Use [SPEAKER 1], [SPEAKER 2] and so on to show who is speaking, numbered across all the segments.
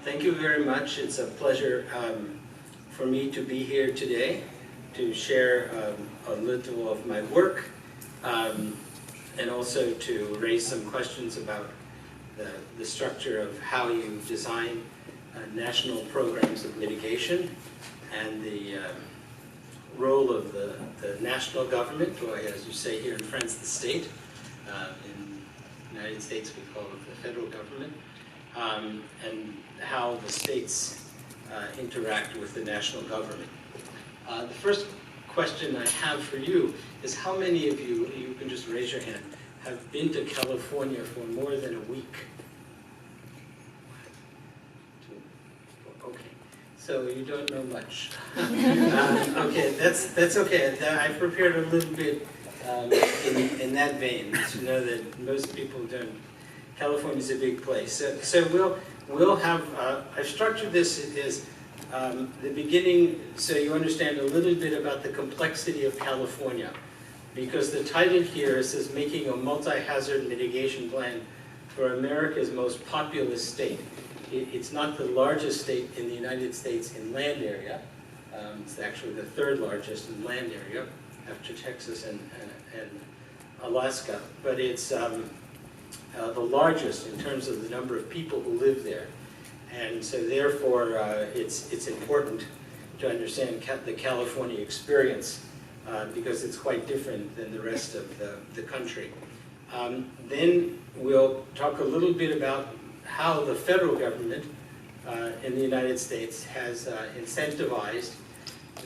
[SPEAKER 1] Thank you very much. It's a pleasure for me to be here today to share a little of my work and also to raise some questions about the structure of how you design national programs of mitigation and the role of the national government, or as you say here in France, the state. In the United States we call it the federal government, and how the states interact with the national government. The first question I have for you is how many of you, you can just raise your hand, have been to California for more than a week? Okay, so you don't know much. Okay, that's okay. I prepared a little bit in that vein to know that most people don't. California's a big place. So we'll have, I've structured this as the beginning so you understand a little bit about the complexity of California. Because the title here says making a multi-hazard mitigation plan for America's most populous state. It's not the largest state in the United States in land area. It's actually the third largest in land area after Texas and Alaska. But it's the largest in terms of the number of people who live there. And so therefore it's important to understand the California experience because it's quite different than the rest of the country. Then we'll talk a little bit about how the federal government in the United States has incentivized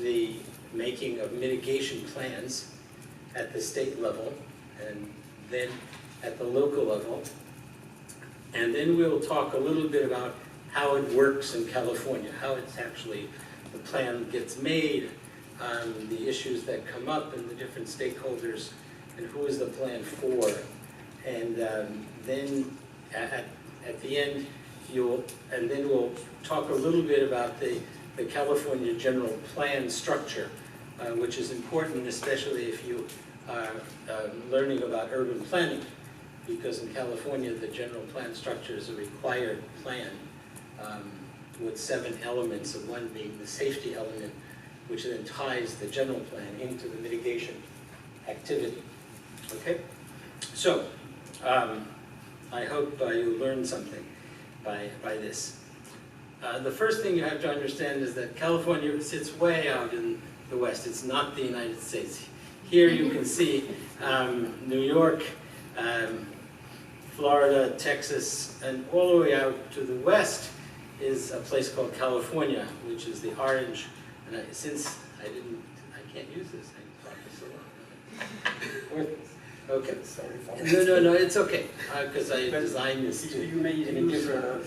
[SPEAKER 1] the making of mitigation plans at the state level and then at the local level. And then we'll talk a little bit about how it works in California, how it's actually, the plan gets made, the issues that come up and the different stakeholders, and who is the plan for. And then at the end, we'll talk a little bit about the California general plan structure, which is important, especially if you are learning about urban planning, because in California, the general plan structure is a required plan with 7 elements, of one being the safety element, which then ties the general plan into the mitigation activity. Okay? So, I hope you learned something by this. The first thing you have to understand is that California sits way out in the west. It's not the United States. Here you can see New York, Florida, Texas, and all the way out to the west is a place called California, which is the orange. And since I can't use this, I can talk this along. Okay. Sorry. No, it's okay, because I designed this to.
[SPEAKER 2] You made
[SPEAKER 1] in a
[SPEAKER 2] use
[SPEAKER 1] different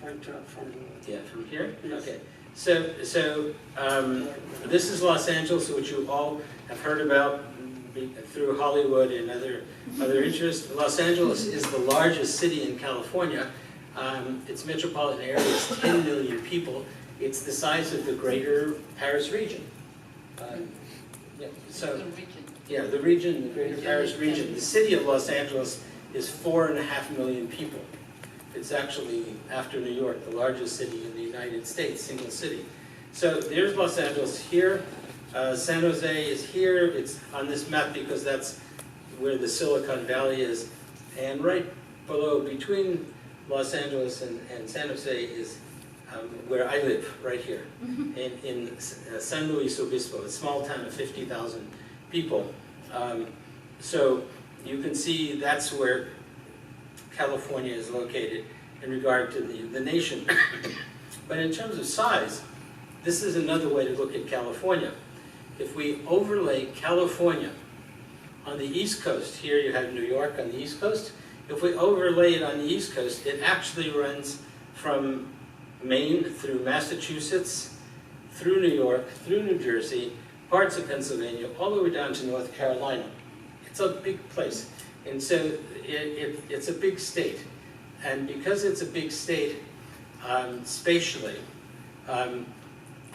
[SPEAKER 2] pointer from the...
[SPEAKER 1] Yeah, from here?
[SPEAKER 2] Yes.
[SPEAKER 1] Okay. So this is Los Angeles, which you all have heard about through Hollywood and other interests. Los Angeles is the largest city in California. Its metropolitan area is 10 million people. It's the size of the greater Paris region. Yeah, so, yeah, the region, the greater Paris region. The city of Los Angeles is 4.5 million people. It's actually, after New York, the largest city in the United States, single city. So there's Los Angeles here. San Jose is here. It's on this map because that's where the Silicon Valley is. And right below, between Los Angeles and San Jose is where I live, right here, in San Luis Obispo, a small town of 50,000 people. So you can see that's where California is located in regard to the nation. But in terms of size, this is another way to look at California. If we overlay California on the East Coast, here you have New York on the East Coast. If we overlay it on the East Coast, it actually runs from Maine through Massachusetts, through New York, through New Jersey, parts of Pennsylvania, all the way down to North Carolina. It's a big place. And so it's a big state. And because it's a big state, spatially,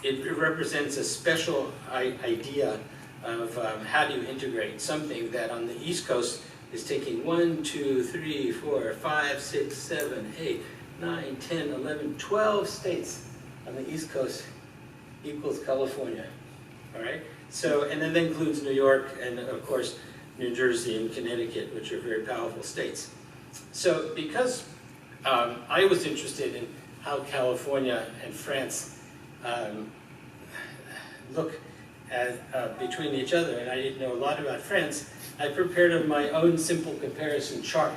[SPEAKER 1] it represents a special idea of how do you integrate something that on the East Coast is taking 1, 2, 3, 4, 5, 6, 7, 8, 9, 10, 11, 12 states on the East Coast equals California, all right? So, and then that includes New York and of course, New Jersey and Connecticut, which are very powerful states. So because I was interested in how California and France look at, between each other, and I didn't know a lot about France, I prepared my own simple comparison chart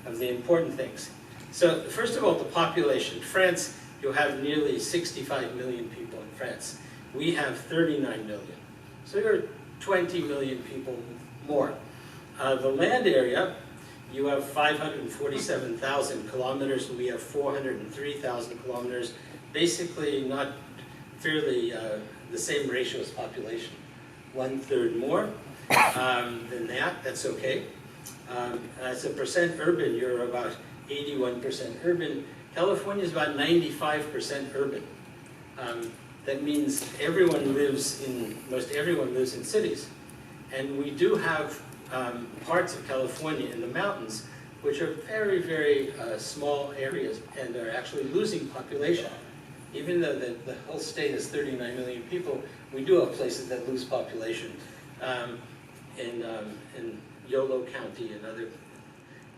[SPEAKER 1] of the important things. So first of all, the population. France, you have nearly 65 million people in France. We have 39 million. So you're 20 million people more. The land area, you have 547,000 kilometers, and we have 403,000 kilometers. Basically not fairly the same ratio as population. 1/3 more than that, that's okay. As a percent urban, you're about 81% urban. California is about 95% urban. That means everyone lives in, most everyone lives in cities. And we do have parts of California in the mountains, which are very, very small areas and are actually losing population. Even though the whole state is 39 million people, we do have places that lose population. In Yolo County and other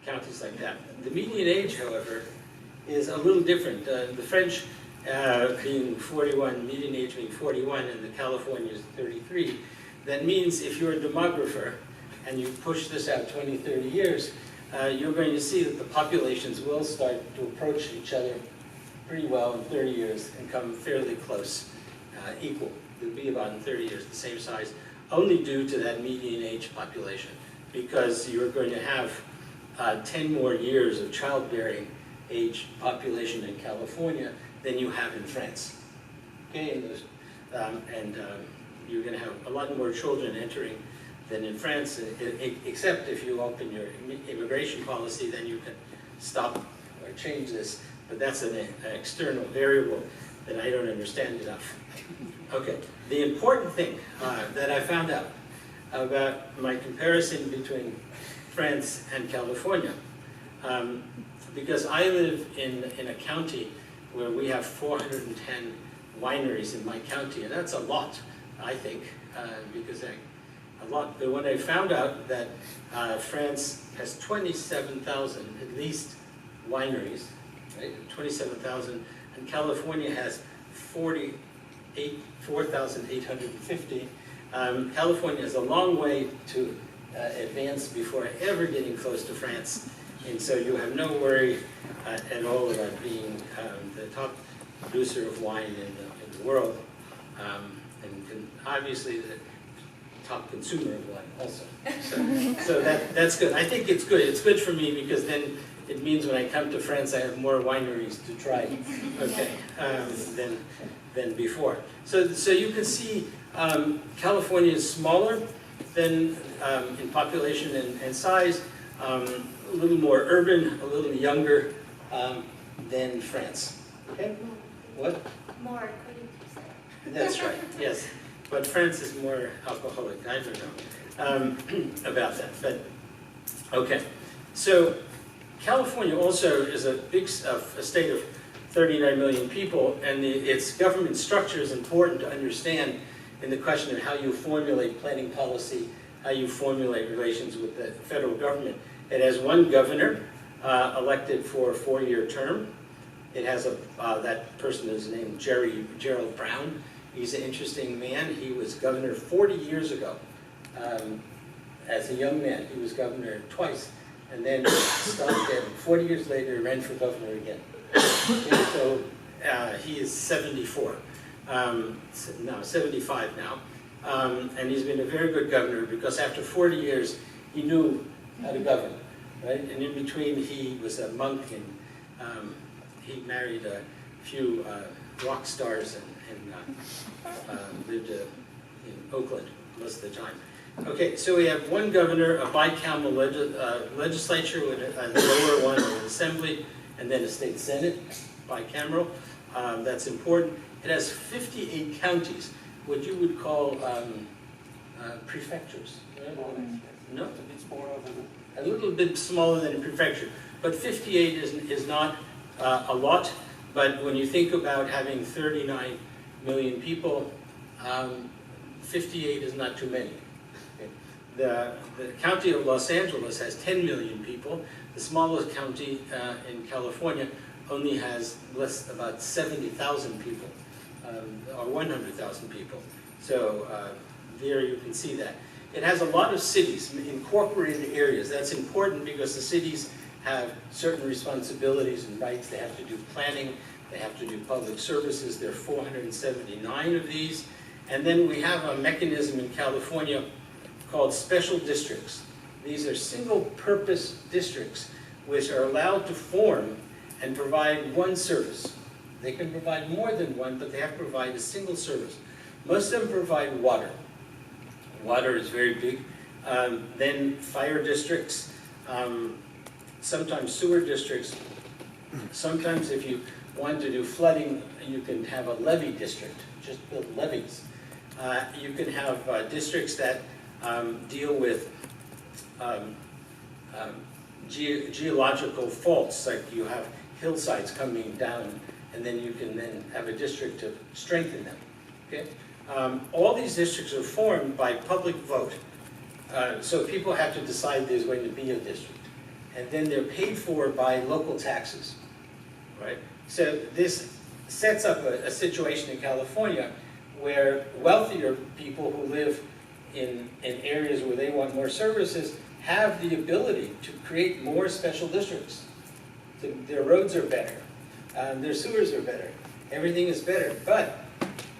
[SPEAKER 1] counties like that. The median age, however, is a little different. The French being 41, median age being 41, and the California is 33. That means if you're a demographer and you push this out 20, 30 years, you're going to see that the populations will start to approach each other pretty well in 30 years and come fairly close, equal. They'll be about in 30 years the same size, only due to that median age population, because you're going to have 10 more years of childbearing age population in California than you have in France. Okay, and you're going to have a lot more children entering than in France, except if you open your immigration policy, then you can stop or change this, but that's an external variable that I don't understand enough. Okay, the important thing that I found out about my comparison between France and California, because I live in a county where we have 410 wineries in my county, and that's a lot, I think, because a lot. But when I found out that France has 27,000 at least wineries, right? 27,000, and California has 4,850. California is a long way to advance before ever getting close to France, and so you have no worry at all about being the top producer of wine in the world, and obviously the top consumer of wine also. So that's good. I think it's good. It's good for me because then it means when I come to France I have more wineries to try, okay, than before. So you can see California is smaller than in population and size, a little more urban, a little younger than France. Okay? What?
[SPEAKER 3] More, couldn't you say?
[SPEAKER 1] That's right, yes. But France is more alcoholic. I don't know about that. But okay. So California also is a big a state of 39 million people, and its government structure is important to understand in the question of how you formulate planning policy, how you formulate relations with the federal government. It has one governor elected for a 4-year term. It has that person is named Gerald Brown. He's an interesting man. He was governor 40 years ago. As a young man, he was governor twice, and then stopped dead. 40 years later, he ran for governor again. Okay, so he is 74. No, 75 now. And he's been a very good governor because after 40 years, he knew how to govern, right? And in between, he was a monk and he married a few rock stars and lived in Oakland most of the time. Okay, so we have one governor, a bicameral legislature with a lower one, an assembly, and then a state senate, bicameral. That's important. It has 58 counties, what you would call prefectures. Right? No?
[SPEAKER 2] It's a bit smaller than
[SPEAKER 1] A little bit smaller than a prefecture, but 58 is not a lot, but when you think about having 39 million people, 58 is not too many. Okay. The county of Los Angeles has 10 million people. The smallest county in California only has about 70,000 people, or 100,000 people. So there you can see that. It has a lot of cities, incorporated areas. That's important because the cities have certain responsibilities and rights. They have to do planning, they have to do public services. There are 479 of these. And then we have a mechanism in California called special districts. These are single-purpose districts which are allowed to form and provide one service. They can provide more than one, but they have to provide a single service. Most of them provide water. Water is very big. Then fire districts, sometimes sewer districts. Sometimes if you want to do flooding, you can have a levee district, just build levees. You can have districts that deal with geological faults, like you have hillsides coming down, and then you can then have a district to strengthen them. Okay? All these districts are formed by public vote. So people have to decide there's going to be a district. And then they're paid for by local taxes, right? So this sets up a situation in California where wealthier people who live in areas where they want more services have the ability to create more special districts. Their roads are better, their sewers are better, everything is better. But,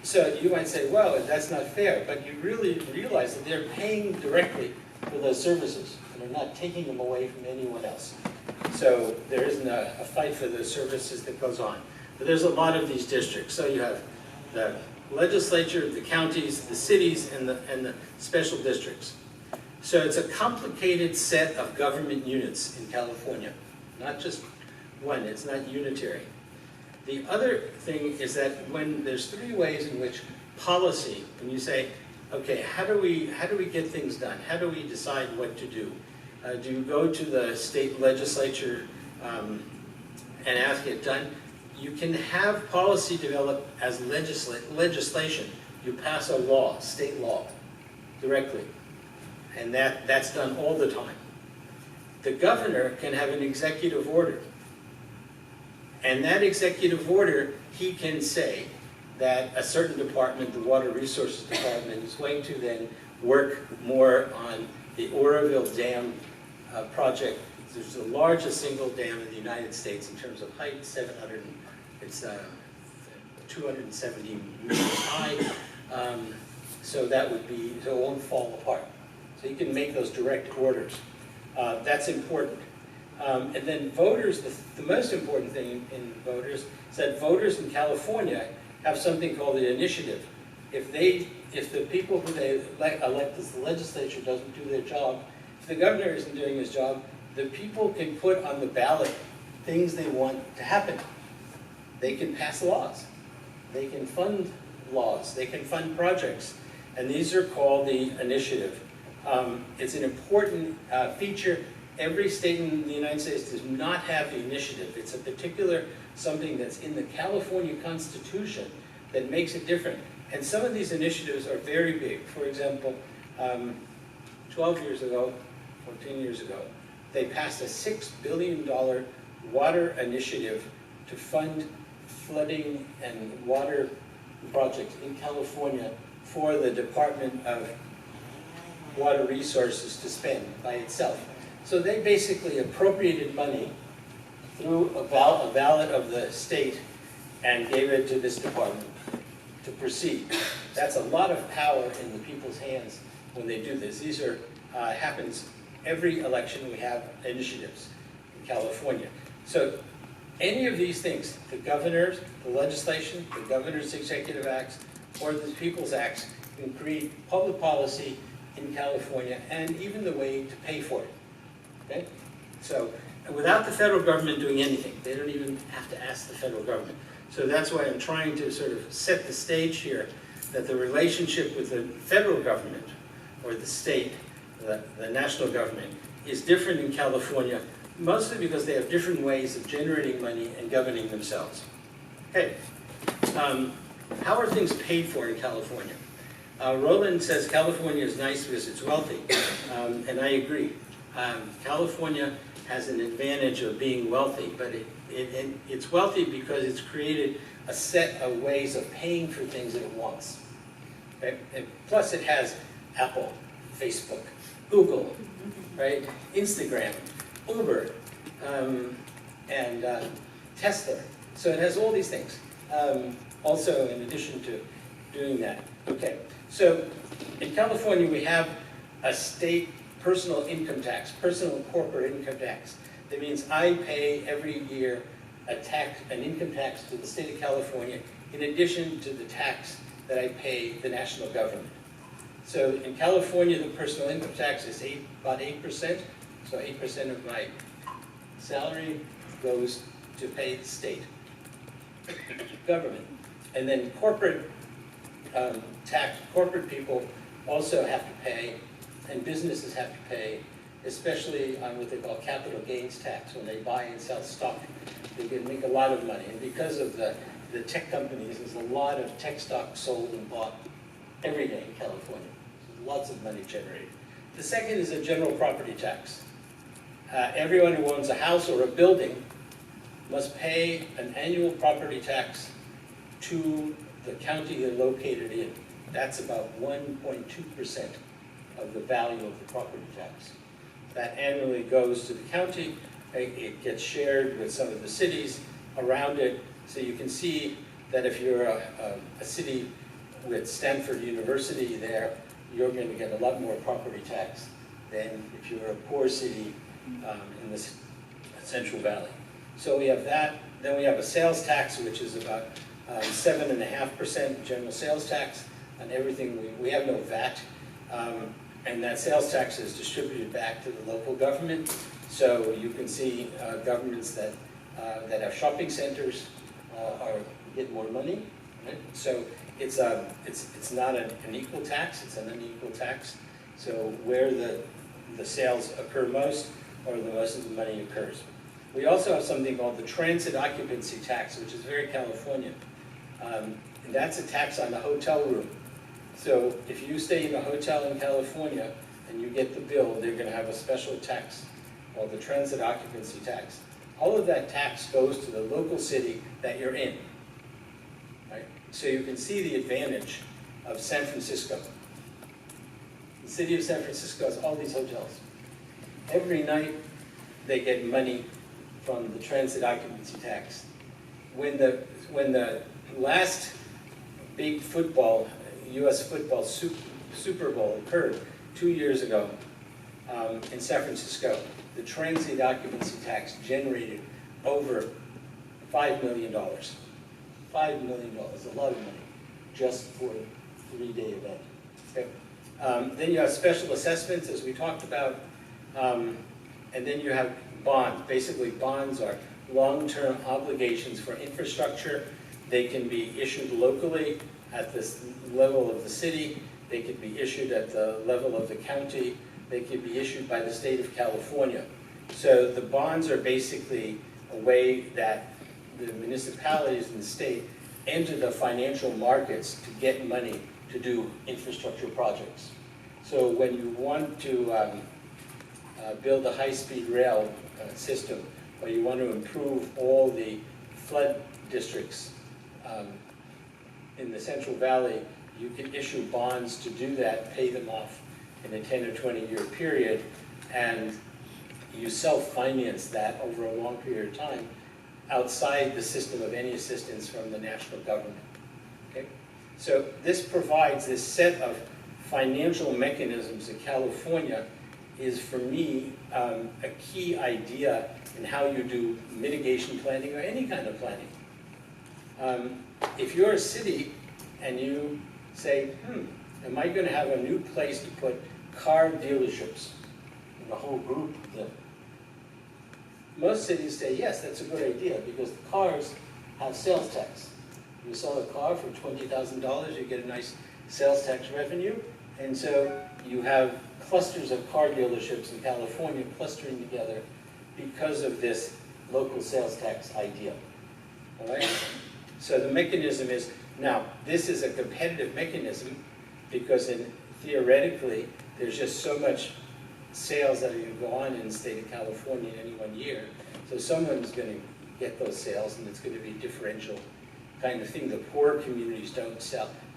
[SPEAKER 1] so you might say, well, that's not fair, but you really realize that they're paying directly for those services, and they're not taking them away from anyone else. So there isn't a fight for those services that goes on. But there's a lot of these districts. So you have the legislature, the counties, the cities, and the special districts. So it's a complicated set of government units in California, not just one, it's not unitary. The other thing is that when there's three ways in which policy, when you say, okay, how do we get things done? How do we decide what to do? Do you go to the state legislature and ask it done? You can have policy developed as legislation. You pass a law, state law, directly. And that's done all the time. The governor can have an executive order. And that executive order, he can say that a certain department, the Water Resources Department, is going to then work more on the Roseville Dam project. It's the largest single dam in the United States in terms of height, 270 meters high. So that would be, so it won't fall apart. So you can make those direct orders. That's important. And then voters, the most important thing in voters is that voters in California have something called the initiative. If the people who they elect as the legislature doesn't do their job, if the governor isn't doing his job, the people can put on the ballot things they want to happen. They can pass laws. They can fund laws. They can fund projects. And these are called the initiative. It's an important feature. Every state in the United States does not have the initiative. It's a particular something that's in the California Constitution that makes it different. And some of these initiatives are very big. For example, 12 years ago, 14 years ago, they passed a $6 billion water initiative to fund flooding and water projects in California for the Department of Water Resources to spend by itself. So they basically appropriated money through a ballot of the state and gave it to this department to proceed. That's a lot of power in the people's hands when they do this. These are happens every election. We have initiatives in California. So any of these things, the governors, the legislation, the governor's executive acts, or the people's acts, can create public policy in California and even the way to pay for it. Okay? So without the federal government doing anything, they don't even have to ask the federal government. So that's why I'm trying to sort of set the stage here, that the relationship with the federal government or the state, the national government, is different in California mostly because they have different ways of generating money and governing themselves. Okay, how are things paid for in California? Roland says California is nice because it's wealthy, and I agree. California has an advantage of being wealthy, but it's wealthy because it's created a set of ways of paying for things that it wants. Okay? And plus it has Apple, Facebook, Google, right? Instagram, Uber, and Tesla. So it has all these things. Also, in addition to doing that. Okay, so in California we have a state personal income tax, personal and corporate income tax. That means I pay every year an income tax to the state of California in addition to the tax that I pay the national government. So in California, the personal income tax is about 8%. So 8% of my salary goes to pay the state government. And then corporate tax, corporate people also have to pay, and businesses have to pay, especially on what they call capital gains tax. When they buy and sell stock, they can make a lot of money. And because of the tech companies, there's a lot of tech stock sold and bought every day in California. So lots of money generated. The second is a general property tax. Everyone who owns a house or a building must pay an annual property tax to the county they're located in. That's about 1.2% of the value of the property tax. That annually goes to the county. It gets shared with some of the cities around it. So you can see that if you're a city with Stanford University there, you're going to get a lot more property tax than if you're a poor city in the Central Valley. So we have that. Then we have a sales tax, which is about 7.5% general sales tax on everything. We have no VAT. And that sales tax is distributed back to the local government. So you can see governments that have shopping centers get more money. Right? So it's not an equal tax, it's an unequal tax. So where the sales occur most, or the most of the money occurs. We also have something called the transit occupancy tax, which is very Californian. And that's a tax on the hotel room. So if you stay in a hotel in California and you get the bill, they're going to have a special tax called the transit occupancy tax. All of that tax goes to the local city that you're in. Right? So you can see the advantage of San Francisco. The city of San Francisco has all these hotels. Every night they get money from the transit occupancy tax. When the last big football, U.S. football Super Bowl occurred 2 years ago in San Francisco, the transit occupancy tax generated over $5 million. $5 million, a lot of money, just for a 3-day event. Okay. Then you have special assessments, as we talked about, and then you have bonds. Basically, bonds are long-term obligations for infrastructure. They can be issued locally at this level of the city. They could be issued at the level of the county. They could be issued by the state of California. So the bonds are basically a way that the municipalities in the state enter the financial markets to get money to do infrastructure projects. So when you want to build a high-speed rail system, or you want to improve all the flood districts in the Central Valley, you can issue bonds to do that, pay them off in a 10 or 20-year period, and you self-finance that over a long period of time outside the system of any assistance from the national government. Okay? So this provides this set of financial mechanisms in California is, for me, a key idea in how you do mitigation planning or any kind of planning. If you're a city and you say, am I going to have a new place to put car dealerships and a whole group of them? Most cities say, yes, that's a good idea, because the cars have sales tax. You sell a car for $20,000, you get a nice sales tax revenue, and so you have clusters of car dealerships in California clustering together because of this local sales tax idea. All right? So the mechanism is, now, this is a competitive mechanism because theoretically, there's just so much sales that are going to go on in the state of California in any one year. So someone's going to get those sales, and it's going to be a differential kind of thing. The poor communities don't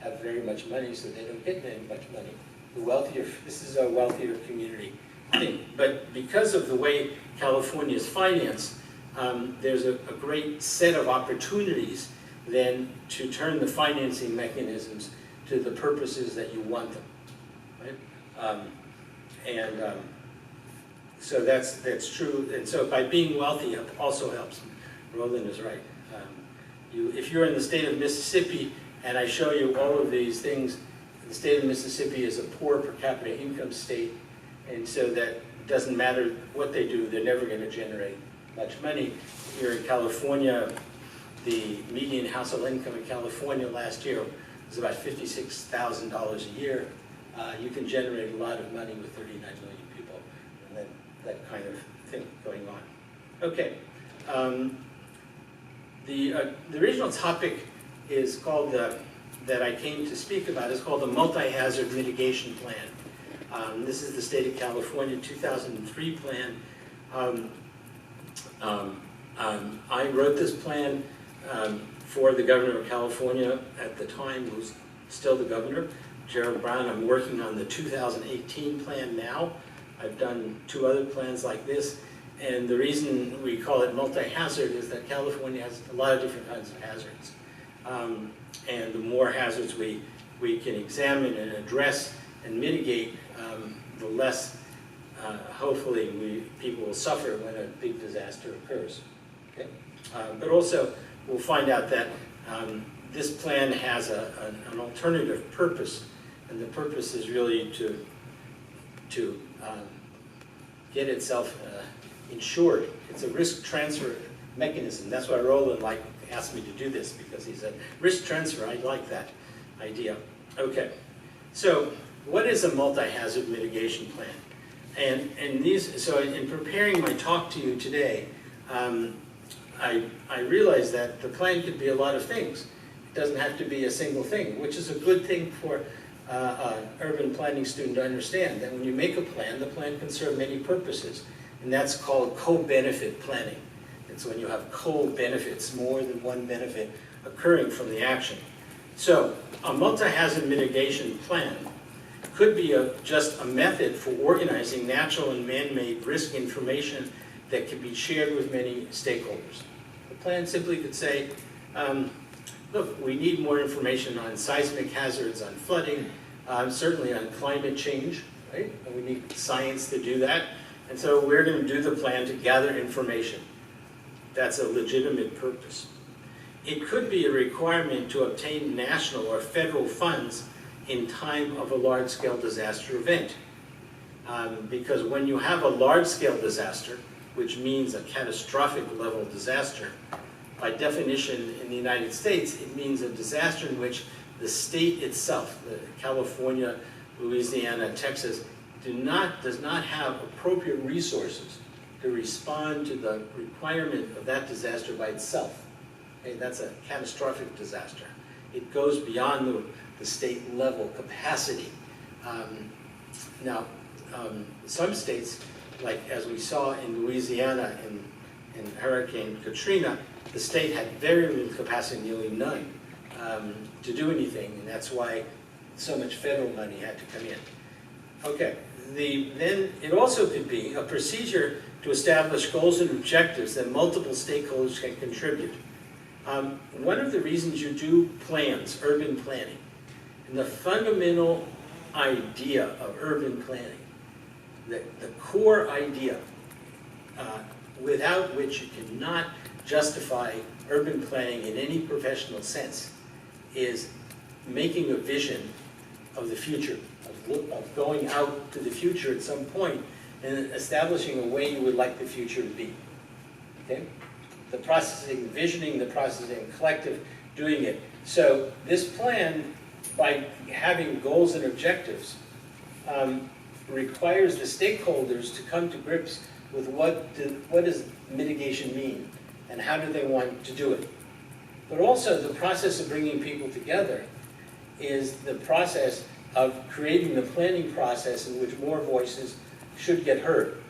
[SPEAKER 1] have very much money, so they don't get very much money. The wealthier, this is a wealthier community thing. But because of the way California is financed, there's a great set of opportunities then to turn the financing mechanisms to the purposes that you want them, right? So that's true. And so by being wealthy it also helps. Roland is right. If you're in the state of Mississippi and I show you all of these things, the state of Mississippi is a poor per capita income state, and so that doesn't matter what they do, they're never going to generate much money. Here in California, the median household income in California last year was about $56,000 a year. You can generate a lot of money with 39 million people, and that kind of thing going on. Okay. The original topic is called, that I came to speak about, is called the Multihazard Mitigation Plan. This is the state of California 2003 plan. I wrote this plan for the governor of California at the time, who's still the governor, Gerald Brown. I'm working on the 2018 plan now. I've done 2 other plans like this. And the reason we call it multi-hazard is that California has a lot of different kinds of hazards. And the more hazards we can examine and address and mitigate, the less, hopefully, people will suffer when a big disaster occurs. Okay? But also, we'll find out that this plan has an alternative purpose, and the purpose is really to get itself insured. It's a risk transfer mechanism. That's why Roland asked me to do this, because he said, risk transfer, I like that idea. Okay, so what is a multi-hazard mitigation plan? And so in preparing my talk to you today, I realized that the plan could be a lot of things. It doesn't have to be a single thing, which is a good thing for an urban planning student to understand, that when you make a plan, the plan can serve many purposes. And that's called co-benefit planning. It's when you have co-benefits, more than one benefit occurring from the action. So a multi-hazard mitigation plan could be just a method for organizing natural and man-made risk information that can be shared with many stakeholders. The plan simply could say, look, we need more information on seismic hazards, on flooding, certainly on climate change, right? And we need science to do that. And so we're going to do the plan to gather information. That's a legitimate purpose. It could be a requirement to obtain national or federal funds in time of a large-scale disaster event. Because when you have a large-scale disaster, which means a catastrophic level disaster, by definition in the United States, it means a disaster in which the state itself, California, Louisiana, Texas, does not have appropriate resources to respond to the requirement of that disaster by itself. Okay, that's a catastrophic disaster. It goes beyond the state level capacity. Some states, like as we saw in Louisiana in Hurricane Katrina, the state had very little capacity, nearly none, to do anything, and that's why so much federal money had to come in. Okay, then it also could be a procedure to establish goals and objectives that multiple stakeholders can contribute. One of the reasons you do plans, urban planning, and the fundamental idea of urban planning, the core idea without which you cannot justify urban planning in any professional sense, is making a vision of the future, of going out to the future at some point and establishing a way you would like the future to be. Okay? The processing, visioning, the processing, collective, doing it. So this plan, by having goals and objectives, requires the stakeholders to come to grips with what does mitigation mean, and how do they want to do it. But also the process of bringing people together is the process of creating the planning process in which more voices should get heard.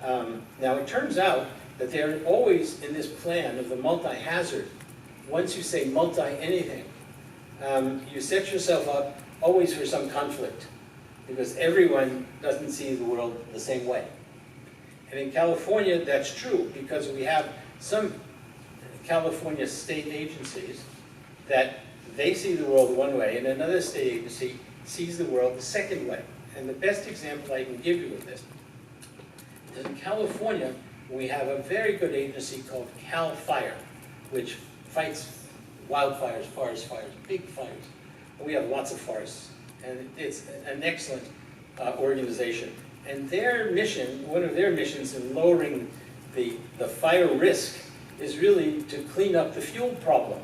[SPEAKER 1] Now it turns out that there are always in this plan of the multi-hazard, once you say multi-anything, you set yourself up always for some conflict, because everyone doesn't see the world the same way. And in California, that's true, because we have some California state agencies that they see the world one way, and another state agency sees the world the second way. And the best example I can give you of this is in California, we have a very good agency called CAL FIRE, which fights wildfires, forest fires, big fires. And we have lots of forests, and it's an excellent organization. And their mission, one of their missions in lowering the fire risk is really to clean up the fuel problem.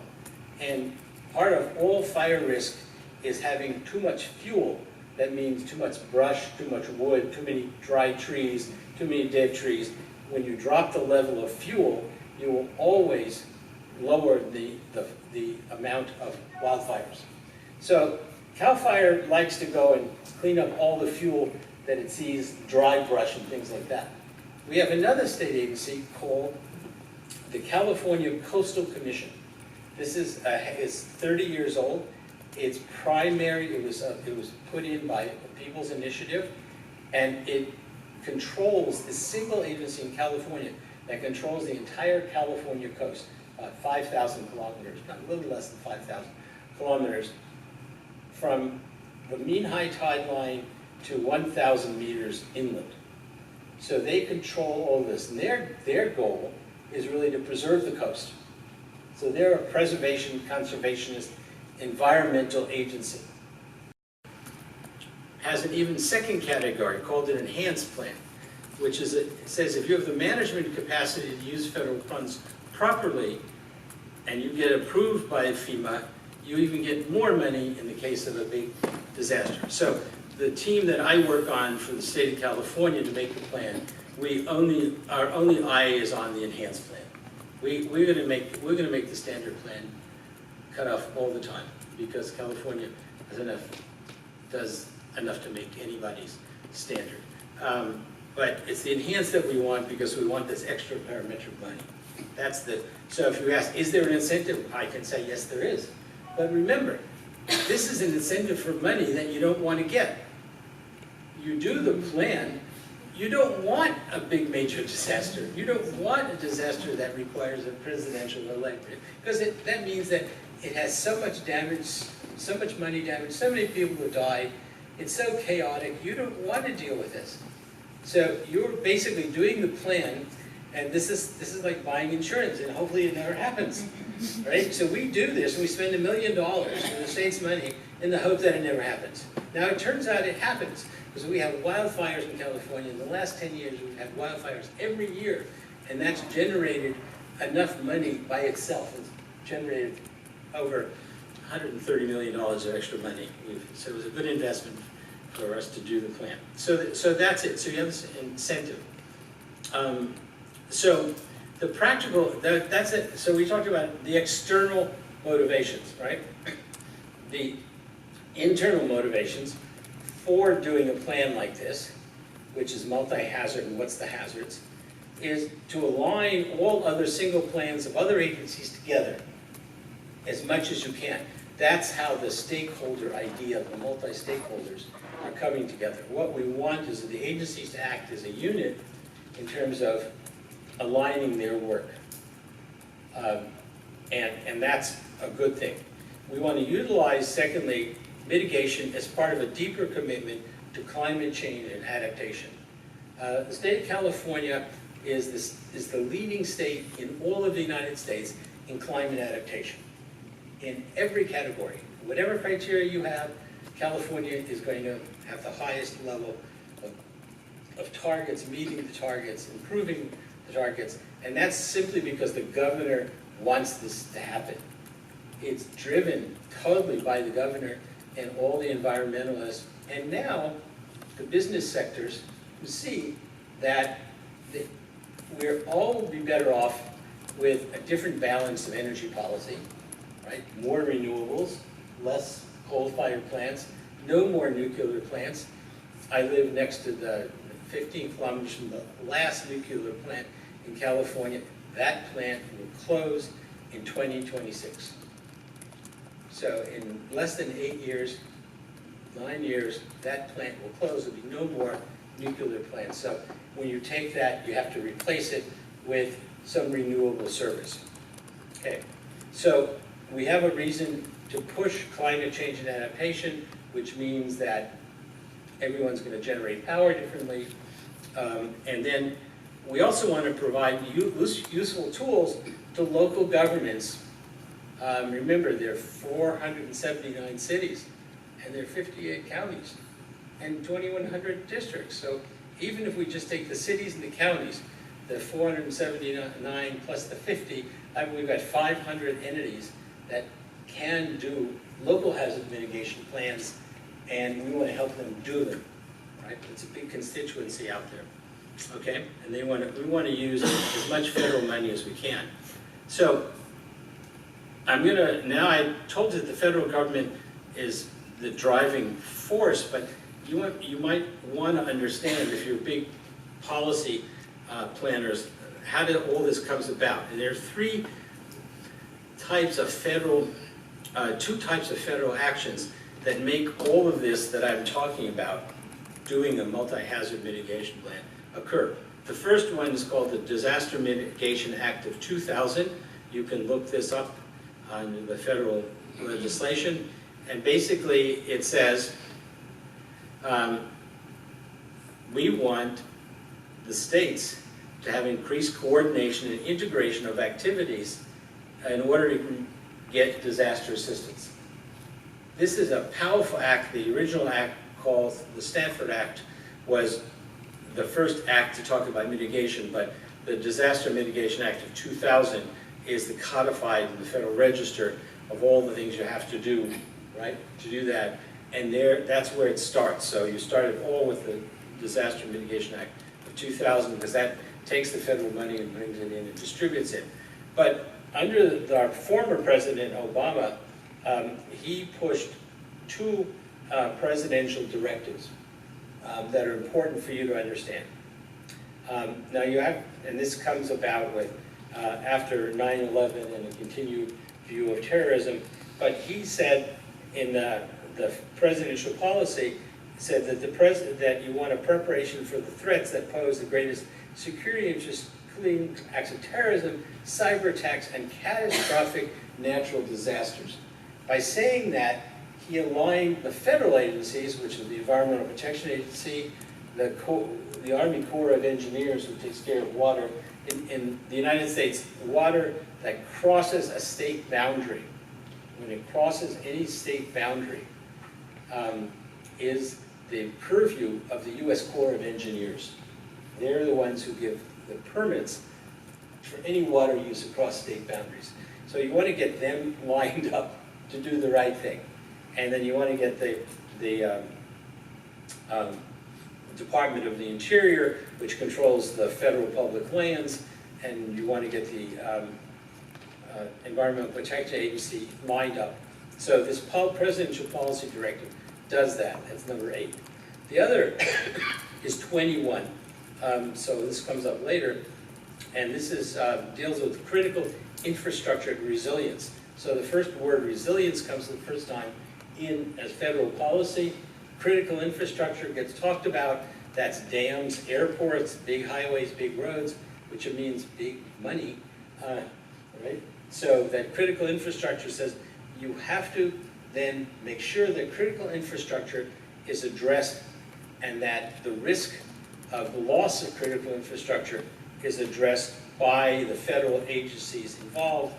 [SPEAKER 1] And part of all fire risk is having too much fuel. That means too much brush, too much wood, too many dry trees, too many dead trees. When you drop the level of fuel, you will always lower the amount of wildfires. So CAL FIRE likes to go and clean up all the fuel that it sees, dry brush and things like that. We have another state agency called the California Coastal Commission. This is 30 years old. It's primary, it was put in by a People's Initiative, and it controls the single agency in California that controls the entire California coast, 5,000 kilometers, a little less than 5,000 kilometers, from the mean high tide line to 1,000 meters inland. So they control all this, and their goal is really to preserve the coast. So they're a preservation, conservationist, environmental agency. Has an even second category called an enhanced plan, which is, it says if you have the management capacity to use federal funds properly and you get approved by FEMA, you even get more money in the case of a big disaster. So the team that I work on for the state of California to make the plan, our only eye is on the enhanced plan. We're going to make the standard plan cut off all the time, because California does enough to make anybody's standard. But it's the enhanced that we want, because we want this extra parametric money. So if you ask, is there an incentive? I can say, yes, there is. But remember, this is an incentive for money that you don't want to get. You do the plan, you don't want a big major disaster. You don't want a disaster that requires a presidential election, because that means that it has so much damage, so much money damage, so many people who died. It's so chaotic, you don't want to deal with this. So you're basically doing the plan, and this is like buying insurance, and hopefully it never happens, right? So we do this, and we spend $1 million for the state's money in the hope that it never happens. Now it turns out it happens, because we have wildfires in California. In the last 10 years, we've had wildfires every year, and that's generated enough money by itself. It's generated over $130 million of extra money. So it was a good investment for us to do the plan. So that's it. So you have this incentive. So the practical, that's it. So we talked about the external motivations, right? The internal motivations for doing a plan like this, which is multi-hazard and what's the hazards, is to align all other single plans of other agencies together as much as you can. That's how the stakeholder idea of the multi-stakeholders are coming together. What we want is the agencies to act as a unit in terms of aligning their work. And that's a good thing. We want to utilize, secondly, mitigation as part of a deeper commitment to climate change and adaptation. The state of California is the leading state in all of the United States in climate adaptation. In every category, whatever criteria you have, California is going to have the highest level of targets, meeting the targets, improving the targets, and that's simply because the governor wants this to happen. It's driven totally by the governor and all the environmentalists, and now the business sectors who see that we're all will be better off with a different balance of energy policy, right? More renewables, less coal-fired plants, no more nuclear plants. I live next to the 15 kilometers from the last nuclear plant in California. That plant will close in 2026. So in less than 8 years, 9 years, that plant will close. There'll be no more nuclear plants. So when you take that, you have to replace it with some renewable service. Okay, so we have a reason to push climate change and adaptation, which means that everyone's going to generate power differently. And then we also want to provide useful tools to local governments. Remember, there are 479 cities, and there are 58 counties, and 2,100 districts. So even if we just take the cities and the counties, the 479 plus the 50, I mean, we've got 500 entities that can do local hazard mitigation plans, and we want to help them do them, right? It's a big constituency out there, okay? And we want to use as much federal money as we can. So now I told you that the federal government is the driving force, but you might want to understand, if you're big policy planners, how did all this comes about. And there are two types of federal actions that make all of this that I'm talking about, doing a multi-hazard mitigation plan, occur. The first one is called the Disaster Mitigation Act of 2000. You can look this up on the federal legislation. And basically it says, we want the states to have increased coordination and integration of activities in order to get disaster assistance. This is a powerful act. The original act, called the Stanford Act, was the first act to talk about mitigation, but the Disaster Mitigation Act of 2000 is the codified in the Federal Register of all the things you have to do, right, to do that. And that's where it starts. So you started all with the Disaster Mitigation Act of 2000, because that takes the federal money and brings it in and distributes it. But under our former President Obama, he pushed two presidential directives that are important for you to understand. Now you have, and this comes about with after 9/11 and a continued view of terrorism, but he said in the presidential policy, said that that you want a preparation for the threats that pose the greatest security interests, including acts of terrorism, cyber attacks, and catastrophic natural disasters. By saying that, he aligned the federal agencies, which is the Environmental Protection Agency, the Army Corps of Engineers, who takes care of water. In the United States, water that crosses a state boundary, when it crosses any state boundary, is the purview of the U.S. Corps of Engineers. They're the ones who give the permits for any water use across state boundaries. So you want to get them lined up to do the right thing. And then you want to get the Department of the Interior, which controls the federal public lands, and you want to get the Environmental Protection Agency lined up. So this presidential policy directive does that. That's number 8. The other is 21. So this comes up later, and this is deals with critical infrastructure and resilience. So the first word, resilience, comes for the first time in as federal policy. Critical infrastructure gets talked about. That's dams, airports, big highways, big roads, which means big money, right? So that critical infrastructure says you have to then make sure that critical infrastructure is addressed, and that the risk of the loss of critical infrastructure is addressed by the federal agencies involved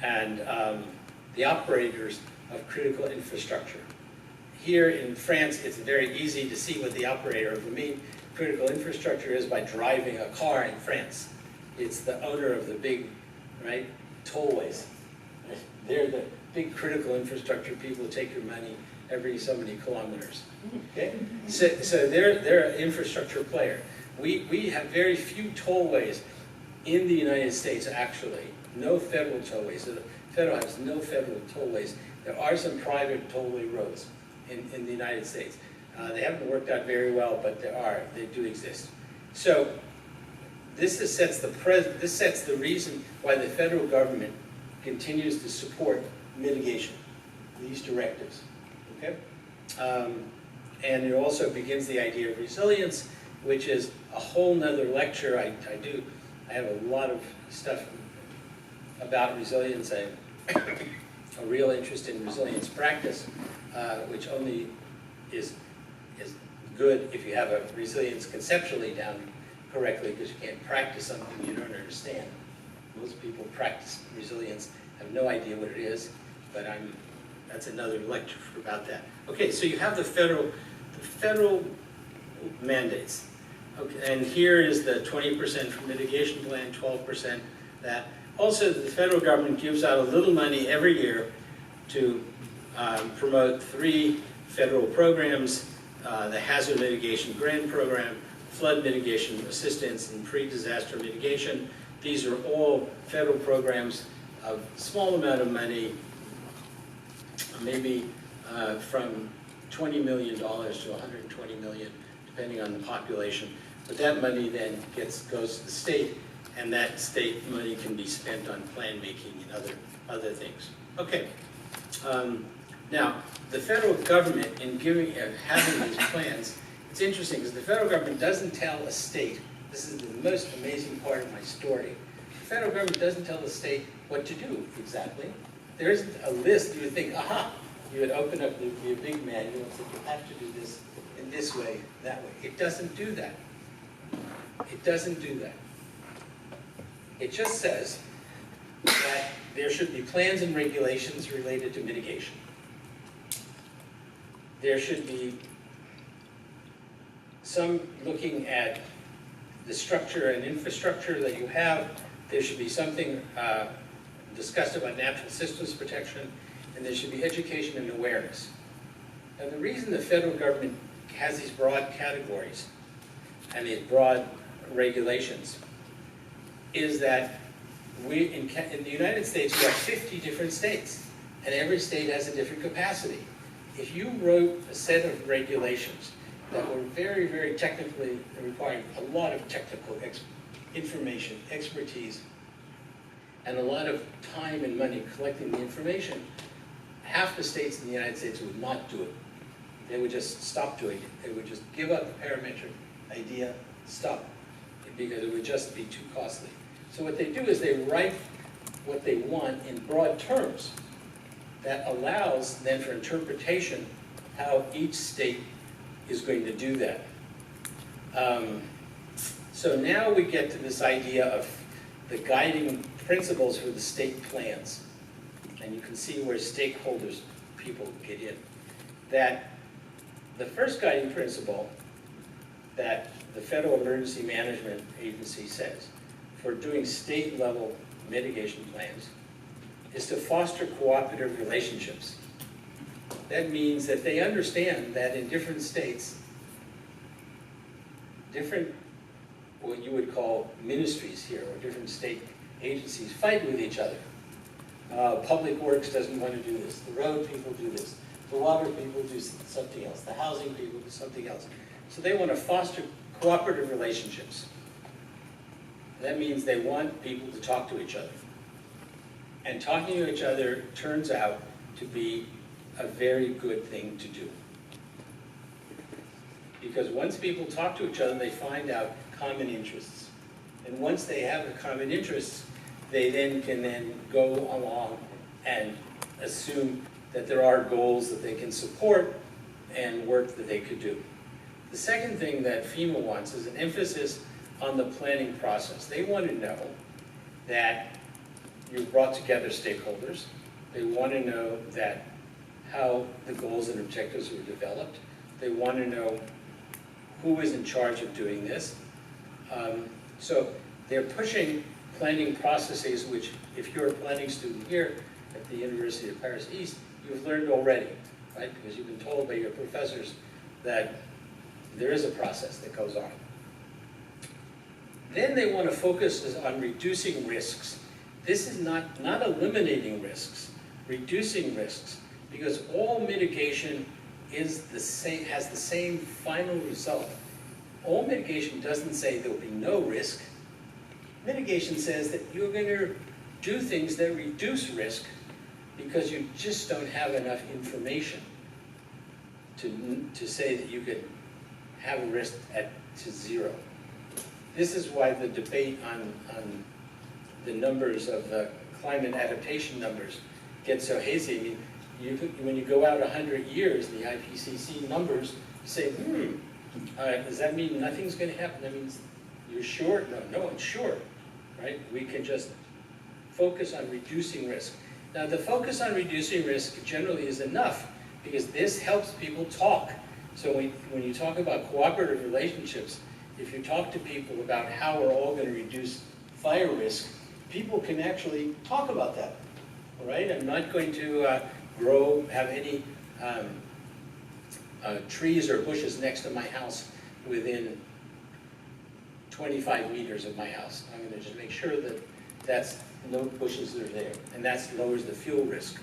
[SPEAKER 1] and the operators of critical infrastructure. Here in France, it's very easy to see what the operator of the main critical infrastructure is by driving a car in France. It's the owner of the big, right, tollways. They're the big critical infrastructure people who take your money every so many kilometers. Okay? So they're an infrastructure player. we have very few tollways in the United States, actually. No federal tollways. So the federal has no federal tollways. There are some private tollway roads in the United States. They haven't worked out very well, but they do exist. So this sets the reason why the federal government continues to support mitigation, these directives, okay? And it also begins the idea of resilience, which is a whole nother lecture. I have a lot of stuff about resilience. I have a real interest in resilience practice, which only is good if you have a resilience conceptually down correctly, because you can't practice something you don't understand. Most people practice resilience, have no idea what it is, but that's another lecture about that. Okay, so you have the federal mandates. Okay, and here is the 20% for mitigation plan, 12% that. Also, the federal government gives out a little money every year to promote 3 federal programs, the Hazard Mitigation Grant Program, Flood Mitigation Assistance, and Pre-Disaster Mitigation. These are all federal programs of small amount of money, maybe from $20 million to $120 million, depending on the population. But that money then goes to the state, and that state money can be spent on plan making and other things. Okay. Now, the federal government, in having these plans, it's interesting because the federal government doesn't tell a state. This is the most amazing part of my story. The federal government doesn't tell the state what to do exactly. There isn't a list. You would think, aha, you would open up your big manual and say, you have to do this in this way, that way. It doesn't do that. It doesn't do that. It just says that there should be plans and regulations related to mitigation. There should be some looking at the structure and infrastructure that you have. There should be something discussed about natural systems protection, and there should be education and awareness. And the reason the federal government has these broad categories and these broad regulations is that in the United States, we have 50 different states, and every state has a different capacity. If you wrote a set of regulations that were very, very technically requiring a lot of technical information, expertise, and a lot of time and money collecting the information, half the states in the United States would not do it. They would just stop doing it. They would just give up the parametric idea, stop, because it would just be too costly. So what they do is they write what they want in broad terms that allows then for interpretation how each state is going to do that. So now we get to this idea of the guiding principles for the state plans. And you can see where stakeholders, people get in. That the first guiding principle that the Federal Emergency Management Agency says for doing state-level mitigation plans is to foster cooperative relationships. That means that they understand that in different states, different, what you would call ministries here, or different state agencies fight with each other. Public Works doesn't want to do this. The road people do this. The water people do something else. The housing people do something else. So they want to foster cooperative relationships. That means they want people to talk to each other. And talking to each other turns out to be a very good thing to do. Because once people talk to each other, they find out common interests. And once they have the common interests, they then can go along and assume that there are goals that they can support and work that they could do. The second thing that FEMA wants is an emphasis on the planning process. They want to know that you've brought together stakeholders. They want to know that how the goals and objectives were developed. They want to know who is in charge of doing this. So they're pushing planning processes, which if you're a planning student here at the University of Paris East, you've learned already, right? Because you've been told by your professors that there is a process that goes on. Then they want to focus on reducing risks. This is not eliminating risks, reducing risks, because all mitigation is the same, has the same final result. All mitigation doesn't say there will be no risk. Mitigation says that you're going to do things that reduce risk because you just don't have enough information to say that you could have a risk to zero. This is why the debate on the numbers of the climate adaptation numbers gets so hazy. I mean, when you go out 100 years, the IPCC numbers, you say, does that mean nothing's going to happen? That means you're sure? No one's sure, right? We can just focus on reducing risk. Now, the focus on reducing risk generally is enough because this helps people talk. So when you talk about cooperative relationships, if you talk to people about how we're all going to reduce fire risk, people can actually talk about that, all right? I'm not going to have any trees or bushes next to my house within 25 meters of my house. I'm going to just make sure that no bushes are there, and that lowers the fuel risk.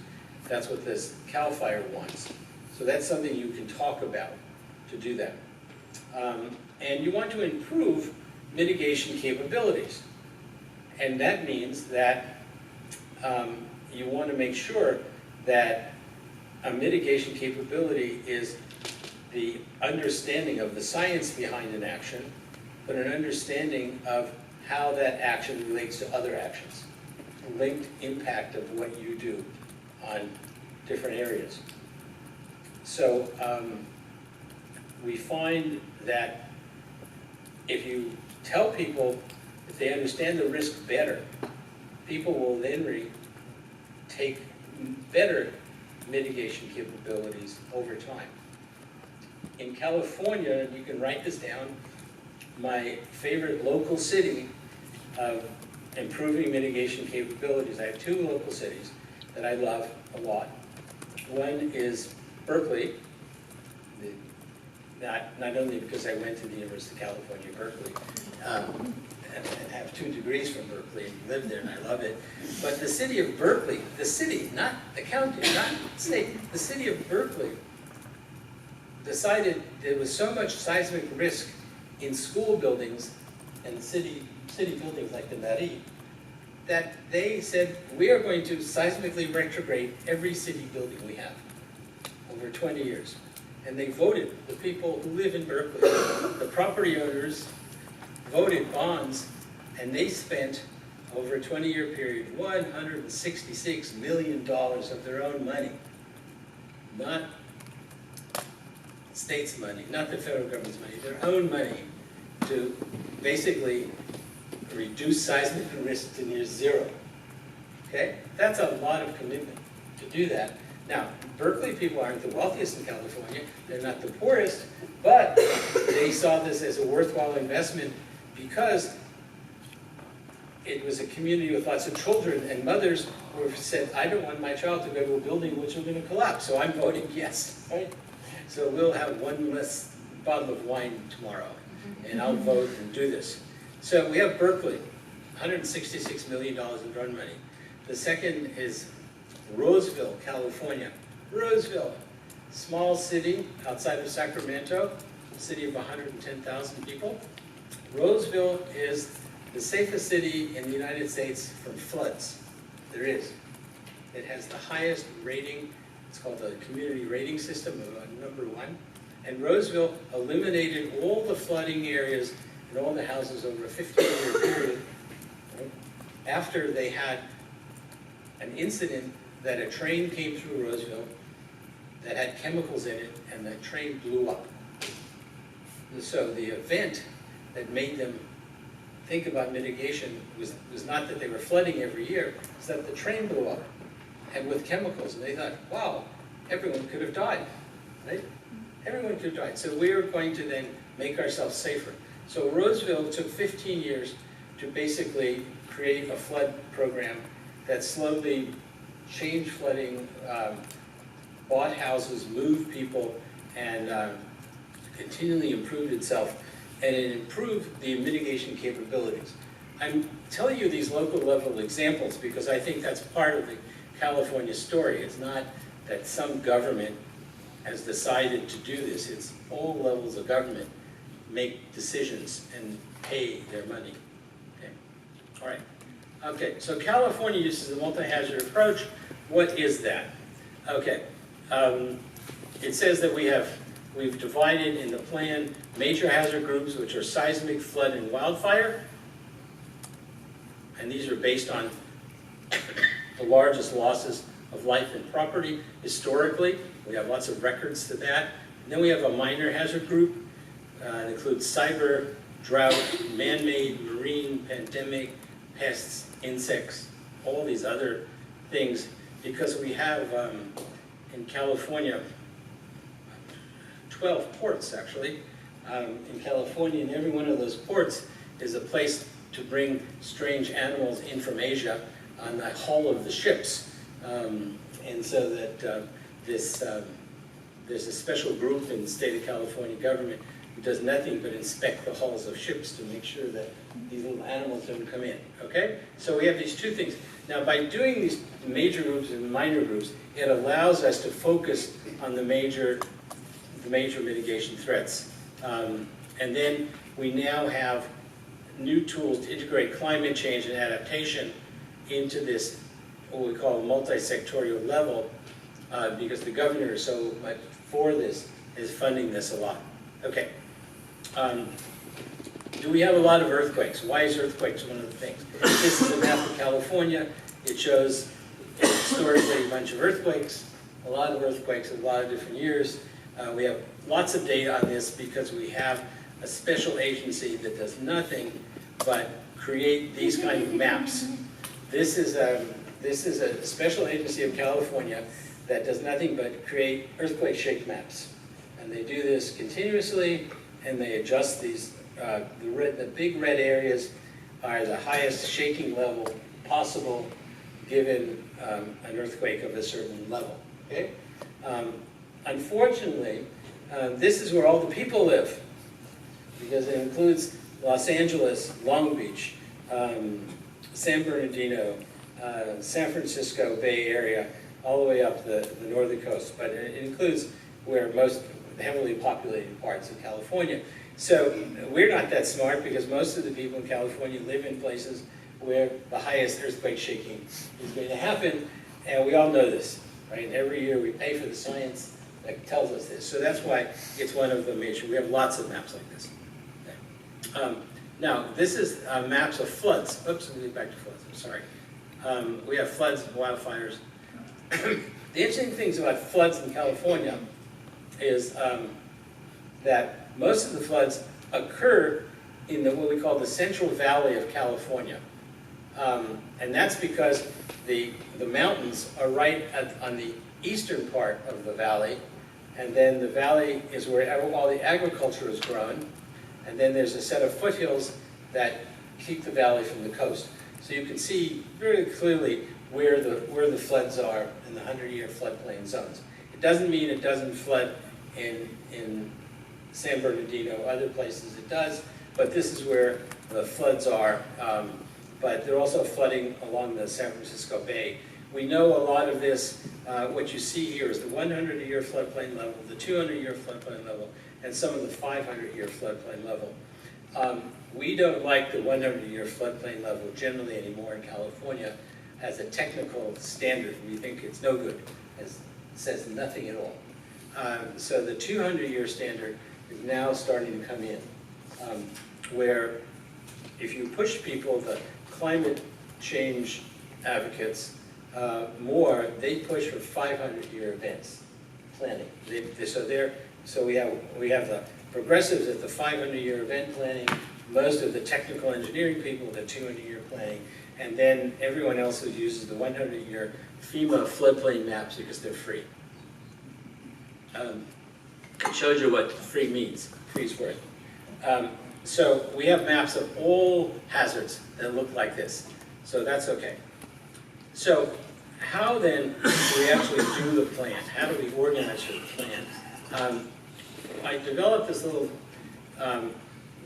[SPEAKER 1] That's what this CAL FIRE wants. So that's something you can talk about to do that. And you want to improve mitigation capabilities. And that means that you want to make sure that a mitigation capability is the understanding of the science behind an action, but an understanding of how that action relates to other actions, a linked impact of what you do on different areas. So we find that if you tell people, if they understand the risk better, people will then take better mitigation capabilities over time. In California, you can write this down, my favorite local city of improving mitigation capabilities. I have two local cities that I love a lot. One is Berkeley, not only because I went to the University of California, Berkeley, and have 2 degrees from Berkeley and live there and I love it, but the city of Berkeley, the city, not the county, not the state, the city of Berkeley decided there was so much seismic risk in school buildings and city buildings like the Mairie, that they said, we are going to seismically retrograde every city building we have over 20 years. And they voted, the people who live in Berkeley, the property owners voted bonds, and they spent over a 20-year period $166 million of their own money, not state's money, not the federal government's money, their own money, to basically reduce seismic risk to near zero. Okay? That's a lot of commitment to do that. Now, Berkeley people aren't the wealthiest in California, they're not the poorest, but they saw this as a worthwhile investment because it was a community with lots of children, and mothers who said, I don't want my child to go to a building which is going to collapse, so I'm voting yes. Right? So we'll have one less bottle of wine tomorrow, and I'll vote and do this. So we have Berkeley, $166 million in drone money. The second is Roseville, California. Roseville, small city outside of Sacramento, a city of 110,000 people. Roseville is the safest city in the United States from floods. There is. It has the highest rating. It's called the community rating system, #1. And Roseville eliminated all the flooding areas and all the houses over a 15-year period, right, after they had an incident that a train came through Roseville that had chemicals in it, and the train blew up. And so the event that made them think about mitigation was not that they were flooding every year, it's that the train blew up, and with chemicals, and they thought, wow, everyone could have died, right? Everyone could have died. So we are going to then make ourselves safer. So Roseville took 15 years to basically create a flood program that slowly changed flooding, bought houses, moved people, and continually improved itself and it improved the mitigation capabilities. I'm telling you these local level examples because I think that's part of the California story. It's not that some government has decided to do this. It's all levels of government make decisions and pay their money. Okay. All right. Okay, so California uses a multi-hazard approach. What is that? Okay. It says that we've divided in the plan major hazard groups, which are seismic, flood, and wildfire. And these are based on the largest losses of life and property historically. We have lots of records to that. And then we have a minor hazard group. It includes cyber, drought, man-made, marine, pandemic, pests, insects, all these other things, because we have in California 12 ports actually in California, and every one of those ports is a place to bring strange animals in from Asia on the hull of the ships. And so that there's a special group in the state of California government who does nothing but inspect the hulls of ships to make sure that these little animals don't come in, okay? So we have these two things. Now by doing these major groups and minor groups, it allows us to focus on the major mitigation threats. And then we now have new tools to integrate climate change and adaptation into this, what we call multi-sectorial level, because the governor is so much for this, is funding this a lot. Okay. Do we have a lot of earthquakes? Why is earthquakes one of the things? This is a map of California. It shows historically a bunch of earthquakes, a lot of earthquakes in a lot of different years. We have lots of data on this because we have a special agency that does nothing but create these kind of maps. This is a special agency of California that does nothing but create earthquake shake maps. And they do this continuously, and they adjust these. The big red areas are the highest shaking level possible given an earthquake of a certain level. Okay? Unfortunately, this is where all the people live, because it includes Los Angeles, Long Beach, San Bernardino, San Francisco Bay Area, all the way up the northern coast. But it includes where most heavily populated parts of California. So we're not that smart because most of the people in California live in places where the highest earthquake shaking is going to happen, and we all know this, right? And every year we pay for the science that tells us this. So that's why it's one of the major, we have lots of maps like this. Okay. Now, this is maps of floods. Oops, let me get back to floods, I'm sorry. We have floods and wildfires. The interesting things about floods in California is that most of the floods occur in what we call the Central Valley of California. And that's because the mountains are right on the eastern part of the valley, and then the valley is where all the agriculture is grown, and then there's a set of foothills that keep the valley from the coast. So you can see very clearly where the floods are in the 100-year floodplain zones. It doesn't mean it doesn't flood in San Bernardino, other places it does, but this is where the floods are. But they're also flooding along the San Francisco Bay. We know a lot of this. What you see here is the 100-year floodplain level, the 200-year floodplain level, and some of the 500-year floodplain level. We don't like the 100-year floodplain level generally anymore in California as a technical standard. We think it's no good. It says nothing at all. So the 200-year standard is now starting to come in, where if you push people, the climate change advocates, more, they push for 500-year events planning. So we have the progressives at the 500-year event planning, most of the technical engineering people at the 200-year planning, and then everyone else who uses the 100-year FEMA floodplain maps because they're free. It shows you what free means. Free's worth. So we have maps of all hazards that look like this. So that's okay. So how then do we actually do the plan? How do we organize for the plan? I developed this little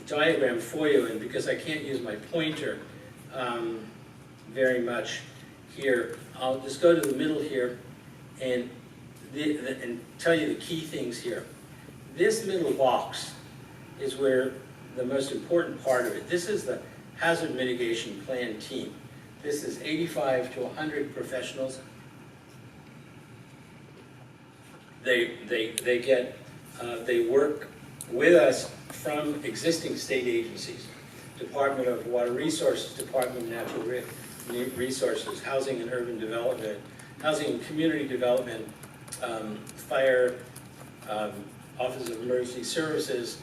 [SPEAKER 1] diagram for you, and because I can't use my pointer very much here, I'll just go to the middle here and tell you the key things here. This middle box is where the most important part of it. This is the hazard mitigation plan team. This is 85 to 100 professionals. They work with us from existing state agencies, Department of Water Resources, Department of Natural Resources, Housing and Urban Development, Housing and Community Development, Fire, Office of Emergency Services.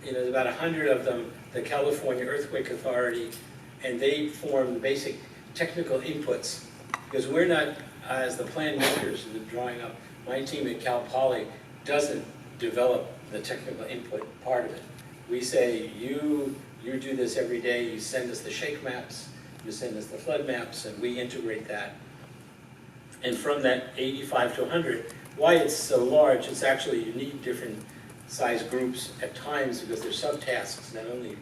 [SPEAKER 1] There's about 100 of them, the California Earthquake Authority, and they form the basic technical inputs. Because we're not, as the plan makers, the drawing up, my team at Cal Poly doesn't develop the technical input part of it. We say, you do this every day, you send us the shake maps, you send us the flood maps, and we integrate that. And from that 85 to 100, why it's so large, it's actually, you need different size groups at times because they're subtasks, not only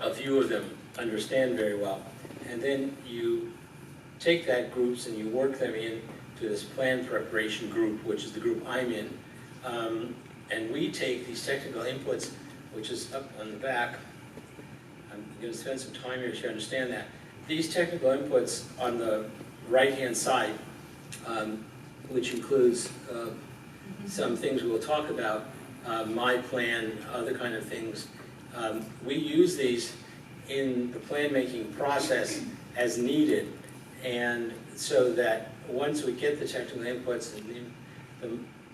[SPEAKER 1] a few of them understand very well. And then you take that groups and you work them in to this plan preparation group, which is the group I'm in. And we take these technical inputs, which is up on the back. I'm going to spend some time here to understand that. These technical inputs on the right-hand side, which includes some things we'll talk about, my plan, other kind of things. We use these in the plan-making process as needed, and so that once we get the technical inputs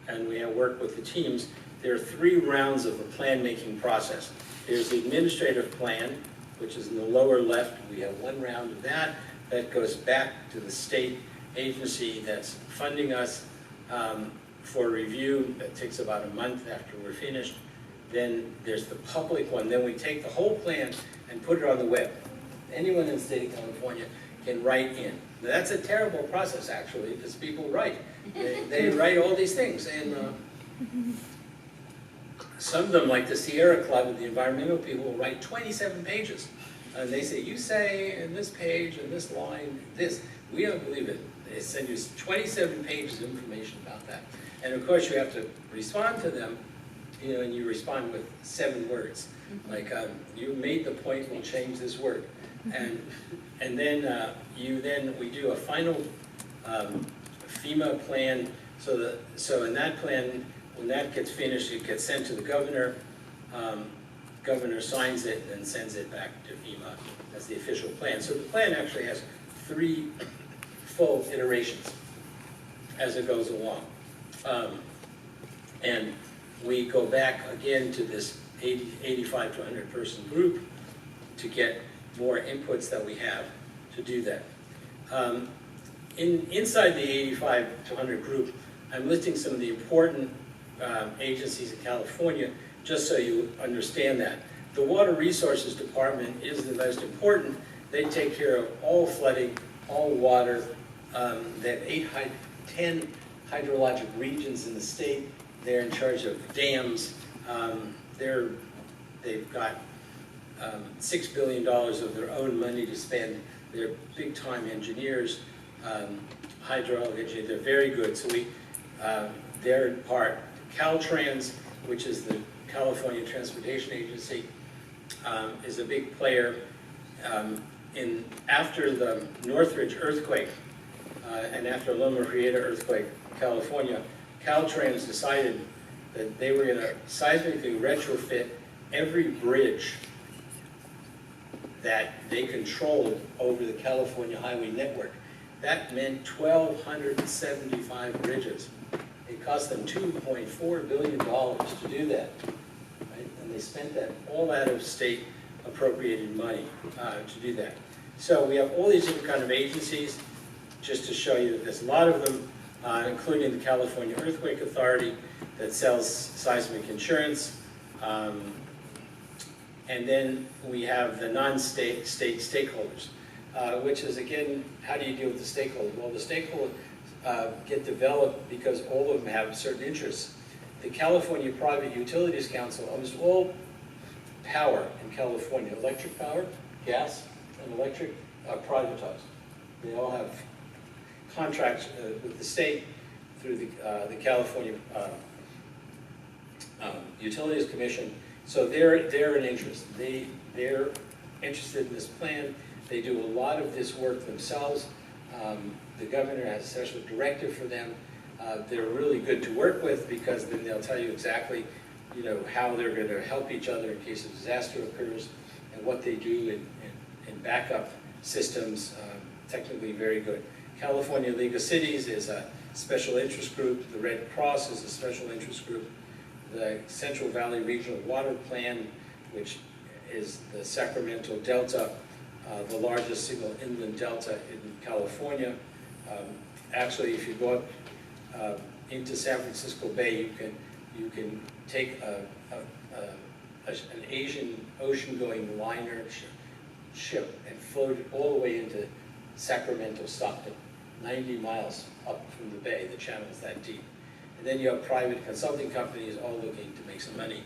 [SPEAKER 1] and we have work with the teams, there are 3 rounds of the plan-making process. There's the administrative plan, which is in the lower left. We have 1 round of that. That goes back to the state agency that's funding us for review. That takes about a month after we're finished. Then there's the public one. Then we take the whole plan and put it on the web. Anyone in the state of California can write in. Now, that's a terrible process, actually, because people write. They write all these things. And some of them, like the Sierra Club and the environmental people, will write 27 pages. And they say, you say in this page, in this line, this. We don't believe it. They send you 27 pages of information about that. And of course, you have to respond to them, and you respond with 7 words. Like, you made the point, we'll change this word. And then we do a final FEMA plan. So in that plan, when that gets finished, it gets sent to the governor. Governor signs it and sends it back to FEMA as the official plan. So the plan actually has 3 full iterations as it goes along. And we go back again to this 85 to 100 person group to get more inputs that we have to do that. Inside the 85 to 100 group, I'm listing some of the important agencies in California, just so you understand that. The Water Resources Department is the most important. They take care of all flooding, all water. They have 10 hydrologic regions in the state. They're in charge of dams. They've got $6 billion of their own money to spend. They're big-time engineers, hydraulic engineers. They're very good. So they're in part. Caltrans, which is the California Transportation Agency, is a big player. After the Northridge earthquake and after Loma Prieta earthquake, California, Caltrans decided that they were going to seismically retrofit every bridge that they controlled over the California highway network. That meant 1,275 bridges. It cost them $2.4 billion to do that. Right? And they spent that all out of state appropriated money to do that. So we have all these different kind of agencies, just to show you that there's a lot of them, including the California Earthquake Authority that sells seismic insurance. And then we have the non-state stakeholders, which is, again, how do you deal with the stakeholders? Well, the stakeholders get developed because all of them have certain interests. The California Private Utilities Council, almost all
[SPEAKER 4] power in California, electric power, gas, and electric, are privatized. They all have contracts with the state through the California Utilities Commission. So they're an interest. They're interested in this plan. They do a lot of this work themselves. The governor has a special directive for them. They're really good to work with because then they'll tell you exactly, how they're going to help each other in case a disaster occurs and what they do in backup systems. Technically very good. California League of Cities is a special interest group. The Red Cross is a special interest group. The Central Valley Regional Water Plan, which is the Sacramento Delta, the largest single inland delta in California. Actually, if you go up into San Francisco Bay, you can take an Asian ocean-going liner ship and float it all the way into Sacramento, Stockton, 90 miles up from the bay. The channel is that deep. And then you have private consulting companies all looking to make some money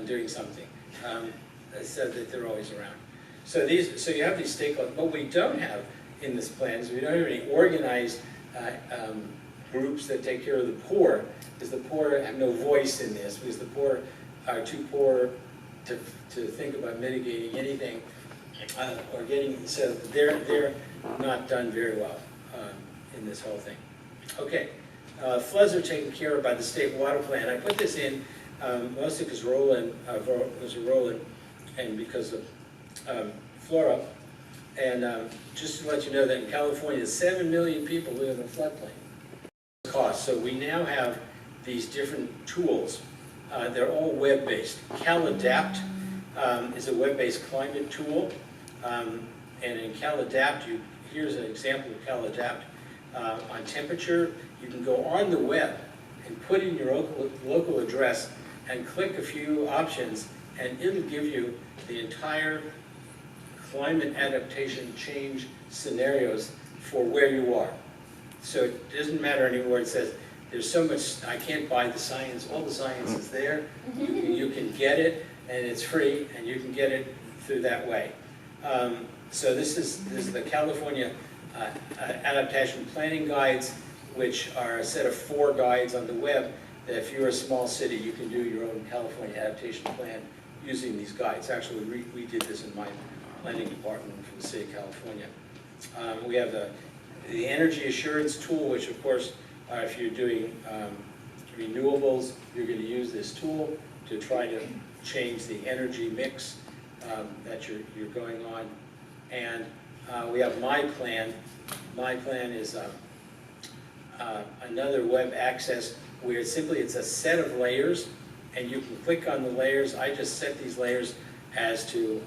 [SPEAKER 4] doing something. I said that they're always around. So you have these stakeholders. What we don't have in this plan is we don't have any organized groups that take care of the poor, because the poor have no voice in this, because the poor are too poor to think about mitigating anything or getting, so they're not done very well in this whole thing. Okay, floods are taken care of by the state water plan. I put this in mostly because Roland and because of Flora, and just to let you know that in California, 7 million people live in a floodplain. Cost. So we now have these different tools. They're all web-based. CalAdapt is a web-based climate tool, and in CalAdapt, here's an example of CalAdapt. On temperature, you can go on the web and put in your local address and click a few options, and it'll give you the entire climate adaptation change scenarios for where you are. So it doesn't matter anymore. It says there's so much, I can't buy the science. All the science is there. You can get it, and it's free, and you can get it through that way. So this is the California Adaptation Planning Guides, which are a set of 4 guides on the web that if you're a small city, you can do your own California adaptation plan using these guides. Actually, we did this in my planning department for the state of California. We have the energy assurance tool, which of course, if you're doing renewables, you're going to use this tool to try to change the energy mix that you're going on. And we have My Plan. My Plan is another web access where it's a set of layers, and you can click on the layers. I just set these layers as to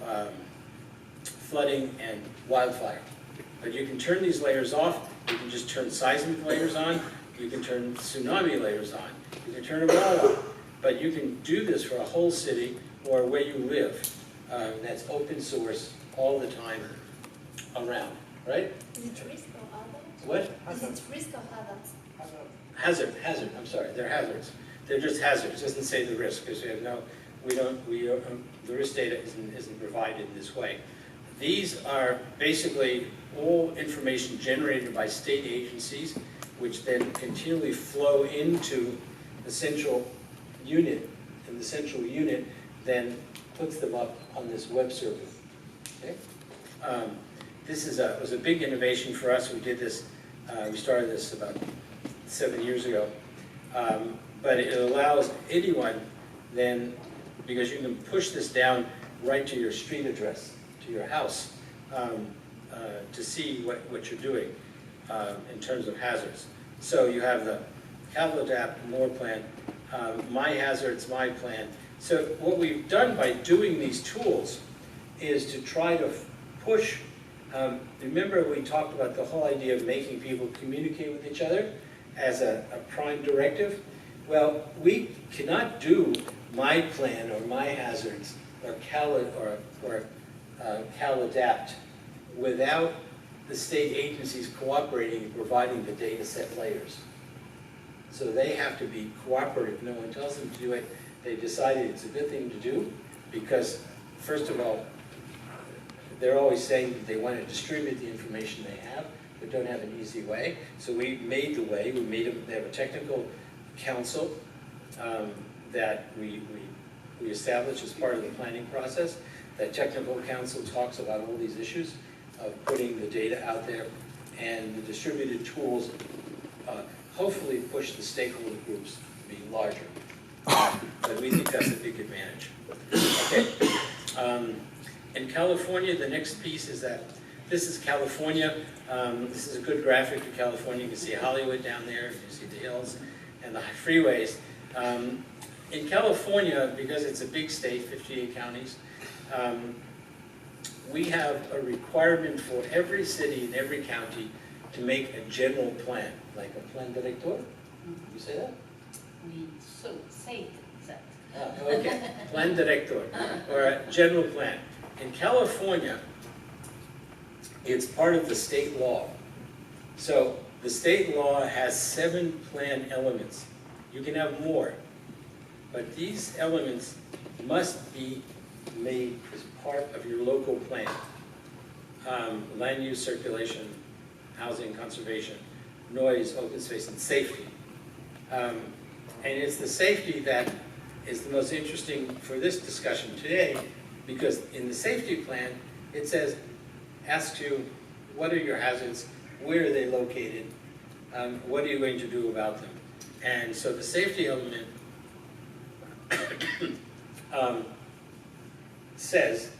[SPEAKER 4] flooding and wildfire. But you can turn these layers off. You can just turn seismic layers on. You can turn tsunami layers on. You can turn them all on. But you can do this for a whole city or where you live. That's open source all the time around, right?
[SPEAKER 3] Is it risk or hazard?
[SPEAKER 4] What?
[SPEAKER 3] Is it risk or hazard?
[SPEAKER 4] Hazard, I'm sorry, they're hazards. They're just hazards, doesn't say the risk, because the risk data isn't provided in this way. These are basically all information generated by state agencies, which then continually flow into the central unit, and the central unit then puts them up on this web server. Okay? This was a big innovation for us. We did this, we started this about 7 years ago. But it allows anyone then, because you can push this down right to your street address, to your house, to see what you're doing in terms of hazards. So you have the CalAdapt, More Plan, My Hazards, My Plan. So what we've done by doing these tools is to try to push, remember we talked about the whole idea of making people communicate with each other as a prime directive? Well, we cannot do My Plan or My Hazards or CalAdapt without the state agencies cooperating and providing the data set layers. So they have to be cooperative. No one tells them to do it. They decided it's a good thing to do because first of all, they're always saying that they want to distribute the information they have, but don't have an easy way. So we made the way. We made them. They have a technical council that we established as part of the planning process. That technical council talks about all these issues of putting the data out there, and the distributed tools hopefully push the stakeholder groups to be larger. But we think that's a big advantage. Okay. In California, the next piece is that this is California. This is a good graphic of California. You can see Hollywood down there. You see the hills and the freeways. In California, because it's a big state, 58 counties, we have a requirement for every city and every county to make a general plan, like a plan director. You say that?
[SPEAKER 5] We so say that.
[SPEAKER 4] Okay, plan director, or a general plan. In California, it's part of the state law. So the state law has 7 plan elements. You can have more, but these elements must be made as part of your local plan. Land use, circulation, housing, conservation, noise, open space, and safety. And it's the safety that is the most interesting for this discussion today, because in the safety plan, it says, asks you, what are your hazards, where are they located, what are you going to do about them? And so the safety element says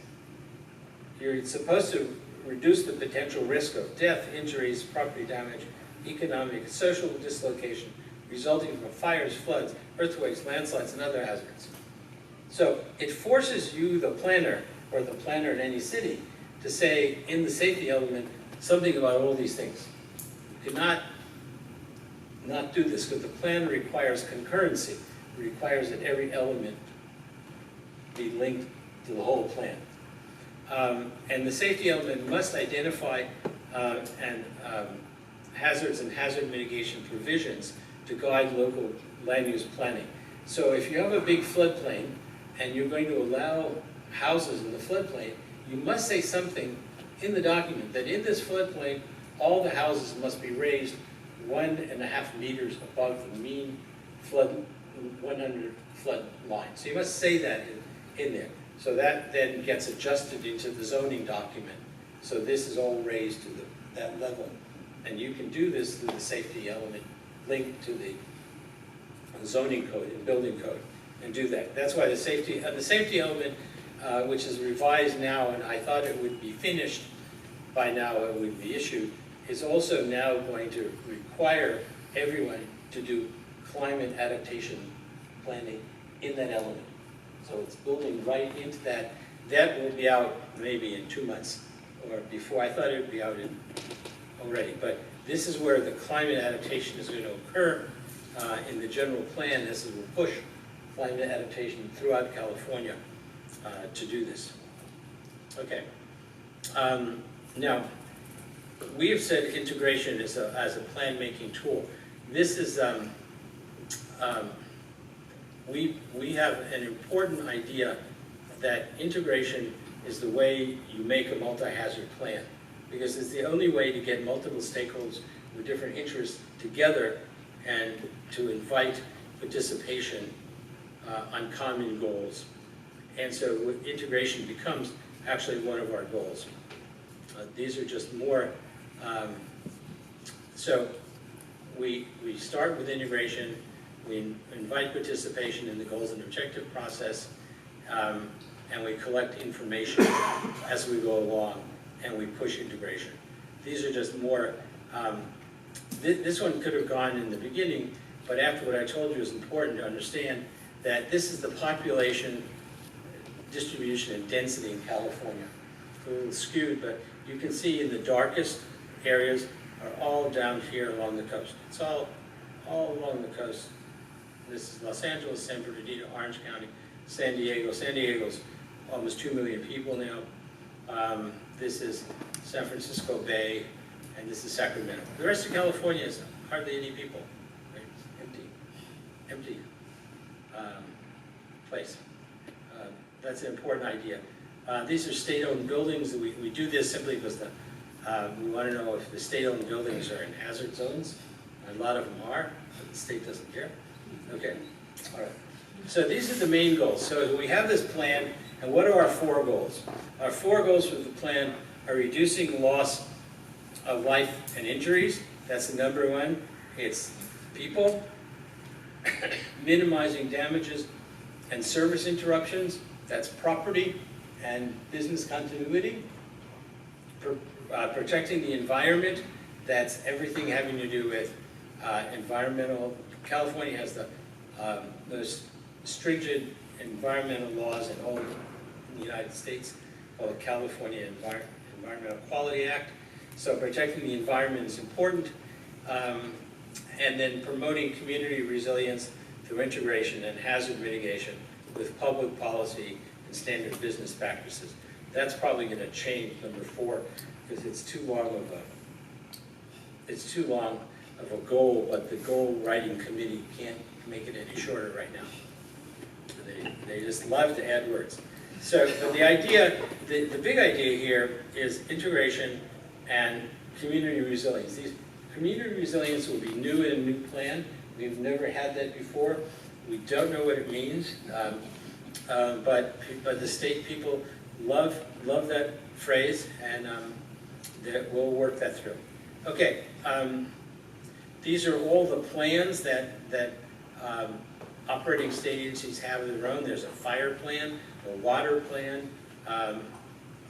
[SPEAKER 4] you're supposed to reduce the potential risk of death, injuries, property damage, economic, social dislocation resulting from fires, floods, earthquakes, landslides, and other hazards. So it forces you, the planner, or the planner in any city, to say in the safety element something about all these things. You cannot not do this, because the plan requires concurrency. It requires that every element be linked to the whole plan. And the safety element must identify hazards and hazard mitigation provisions to guide local land use planning. So if you have a big floodplain and you're going to allow houses in the floodplain, you must say something in the document that in this floodplain, all the houses must be raised 1.5 meters above the mean flood, 100 flood line. So you must say that in there. So that then gets adjusted into the zoning document. So this is all raised to that level. And you can do this through the safety element linked to the zoning code and building code and do that. That's why the safety element, which is revised now, and I thought it would be finished by now, it would be issued, is also now going to require everyone to do climate adaptation planning in that element. So it's building right into that. That will be out maybe in 2 months or before. I thought it would be out already, but this is where the climate adaptation is going to occur in the general plan. This will push climate adaptation throughout California to do this. Okay. Now, we have said integration as a plan-making tool. This is, we have an important idea that integration is the way you make a multi-hazard plan, because it's the only way to get multiple stakeholders with different interests together and to invite participation on common goals. And so integration becomes actually one of our goals. These are just more, so we start with integration, we invite participation in the goals and objective process, and we collect information as we go along, and we push integration. These are just more, this one could have gone in the beginning, but after what I told you is important to understand that this is the population distribution and density in California. It's a little skewed, but you can see in the darkest areas are all down here along the coast. It's all along the coast. This is Los Angeles, San Bernardino, Orange County, San Diego. San Diego's almost 2 million people now. This is San Francisco Bay, and this is Sacramento. The rest of California is hardly any people. Right? Empty place. That's an important idea.
[SPEAKER 1] These are state-owned buildings. We do this simply because we want to know if the state-owned buildings are in hazard zones. A lot of them are, but the state doesn't care. Okay, all right. So these are the main goals. So we have this plan, and what are our 4 goals? Our 4 goals for the plan are reducing loss of life and injuries. That's the number 1. It's people, minimizing damages and service interruptions. That's property and business continuity. Protecting the environment. That's everything having to do with environmental. California has the most stringent environmental laws in all of the United States, called the California Environmental Quality Act. So protecting the environment is important. And then promoting community resilience through integration and hazard mitigation with public policy and standard business practices. That's probably going to change number 4 because it's too long of a goal, but the goal writing committee can't make it any shorter right now. They just love to add words. So, but the idea, the big idea here is integration and community resilience. These community resilience will be new in a new plan. We've never had that before. We don't know what it means, but the state people love that phrase, and we'll work that through. Okay, these are all the plans that operating state agencies have of their own. There's a fire plan, a water plan,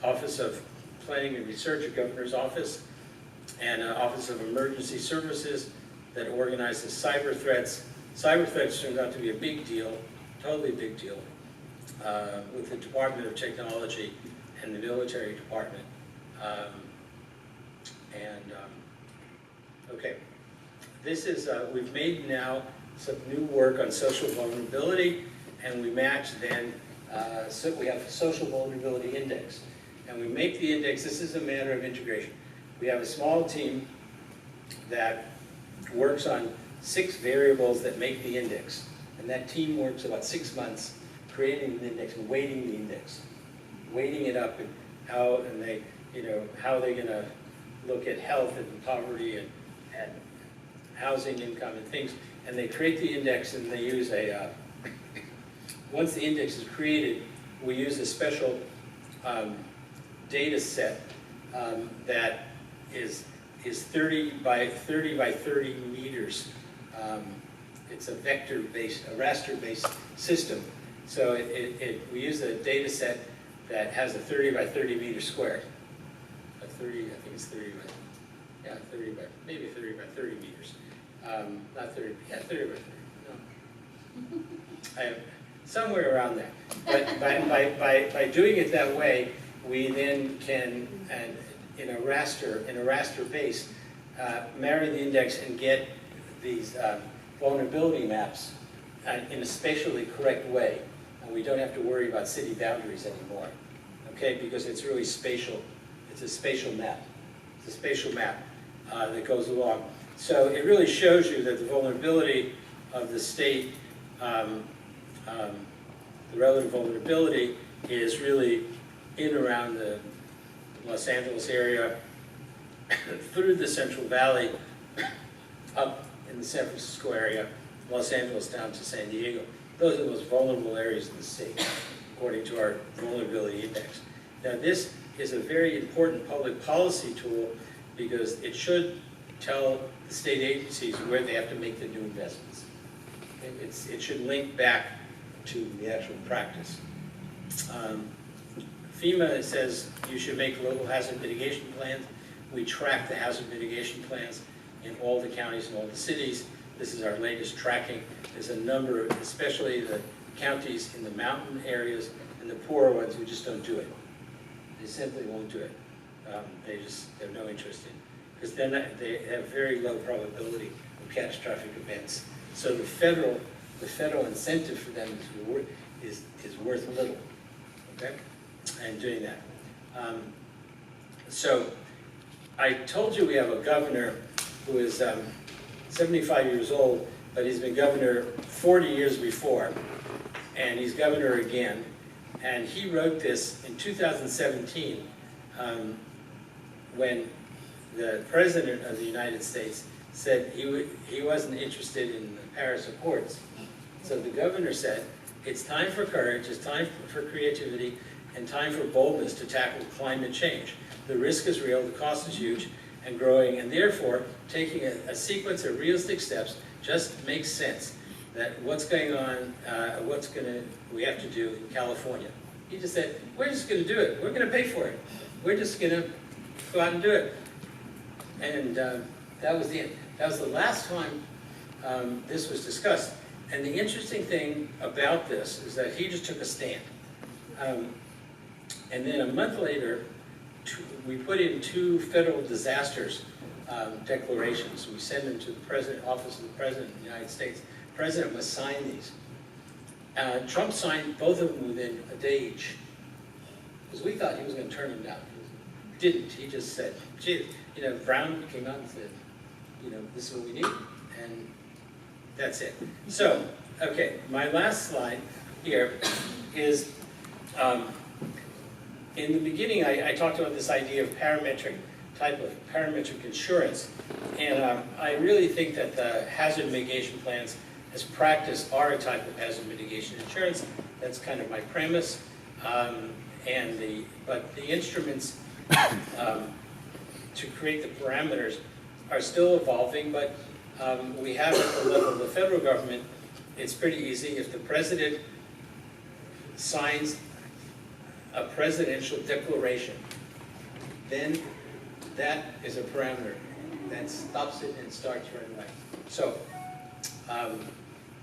[SPEAKER 1] Office of Planning and Research, a governor's office, and Office of Emergency Services that organizes cyber threats. Cyber threats turned out to be a big deal, totally big deal, with the Department of Technology and the military department. Okay, this is, we've made now some new work on social vulnerability, and we match then, so we have a social vulnerability index. And we make the index, this is a matter of integration. We have a small team that works on 6 variables that make the index. And that team works about 6 months creating the index and weighting the index. Weighting it up and how, and they, how they're gonna look at health and poverty and housing income and things. And they create the index and they use a, once the index is created, we use a special data set that is 30 by 30 meters. It's a vector-based, a raster-based system. So we use a data set that has a 30 by 30 meter square. A 30, I think it's 30 by, yeah, 30 by, maybe 30 by 30 meters. Not 30, yeah, 30 by 30, no. I have somewhere around there. But by doing it that way, we then can, in a raster base, marry the index and get these vulnerability maps in a spatially correct way. And we don't have to worry about city boundaries anymore, okay? Because it's really spatial. It's a spatial map. It's a spatial map that goes along. So it really shows you that the vulnerability of the state, the relative vulnerability, is really in around the Los Angeles area, through the Central Valley, up in the San Francisco area, Los Angeles down to San Diego. Those are the most vulnerable areas in the state, according to our vulnerability index. Now this is a very important public policy tool because it should tell the state agencies where they have to make the new investments. It should link back to the actual practice. FEMA says you should make local hazard mitigation plans. We track the hazard mitigation plans in all the counties and all the cities. This is our latest tracking. There's a number, especially the counties in the mountain areas and the poorer ones who just don't do it. They simply won't do it. They just have no interest in it. Because then they have very low probability of catastrophic events. So the federal incentive for them is worth little, okay? And doing that. So I told you we have a governor who is 75 years old, but he's been governor 40 years before, and he's governor again.
[SPEAKER 4] And he wrote this in 2017 when the President of the United States said he wasn't interested in the Paris Accords. So the governor said, it's time for courage, it's time for creativity, and time for boldness to tackle climate change. The risk is real, the cost is huge and growing, and therefore, taking a sequence of realistic steps just makes sense. That what's going on, we have to do in California. He just said, we're just gonna do it. We're gonna pay for it. We're just gonna go out and do it. And that was the end. That was the last time this was discussed. And the interesting thing about this is that he just took a stand. And then a month later, we put in 2 federal disasters declarations. We sent them to the Office of the President of the United States. The President must sign these. Trump signed both of them within a day each, because we thought he was going to turn them down. He didn't. He just said, gee, Brown came out and said, this is what we need, and that's it. So, okay, my last slide here is, in the beginning, I talked about this idea of type of parametric insurance, and I really think that the hazard mitigation plans as practice are a type of hazard mitigation insurance. That's kind of my premise, but the instruments to create the parameters are still evolving, but we have at the level of the federal government, it's pretty easy. If the president signs a presidential declaration, then that is a parameter that stops it and starts right away. So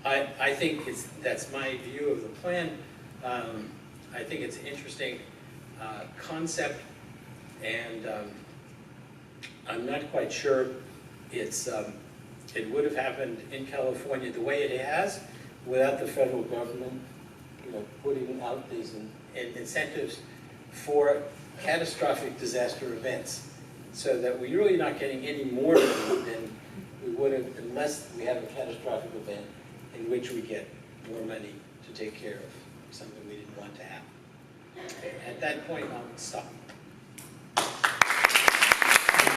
[SPEAKER 4] I think that's my view of the plan. I think it's an interesting concept, and I'm not quite sure it would have happened in California the way it has without the federal government putting out these incentives for catastrophic disaster events, so that we're really not getting any more money than we would have unless we have a catastrophic event in which we get more money to take care of something we didn't want to happen. Okay, at that point, I'll stop.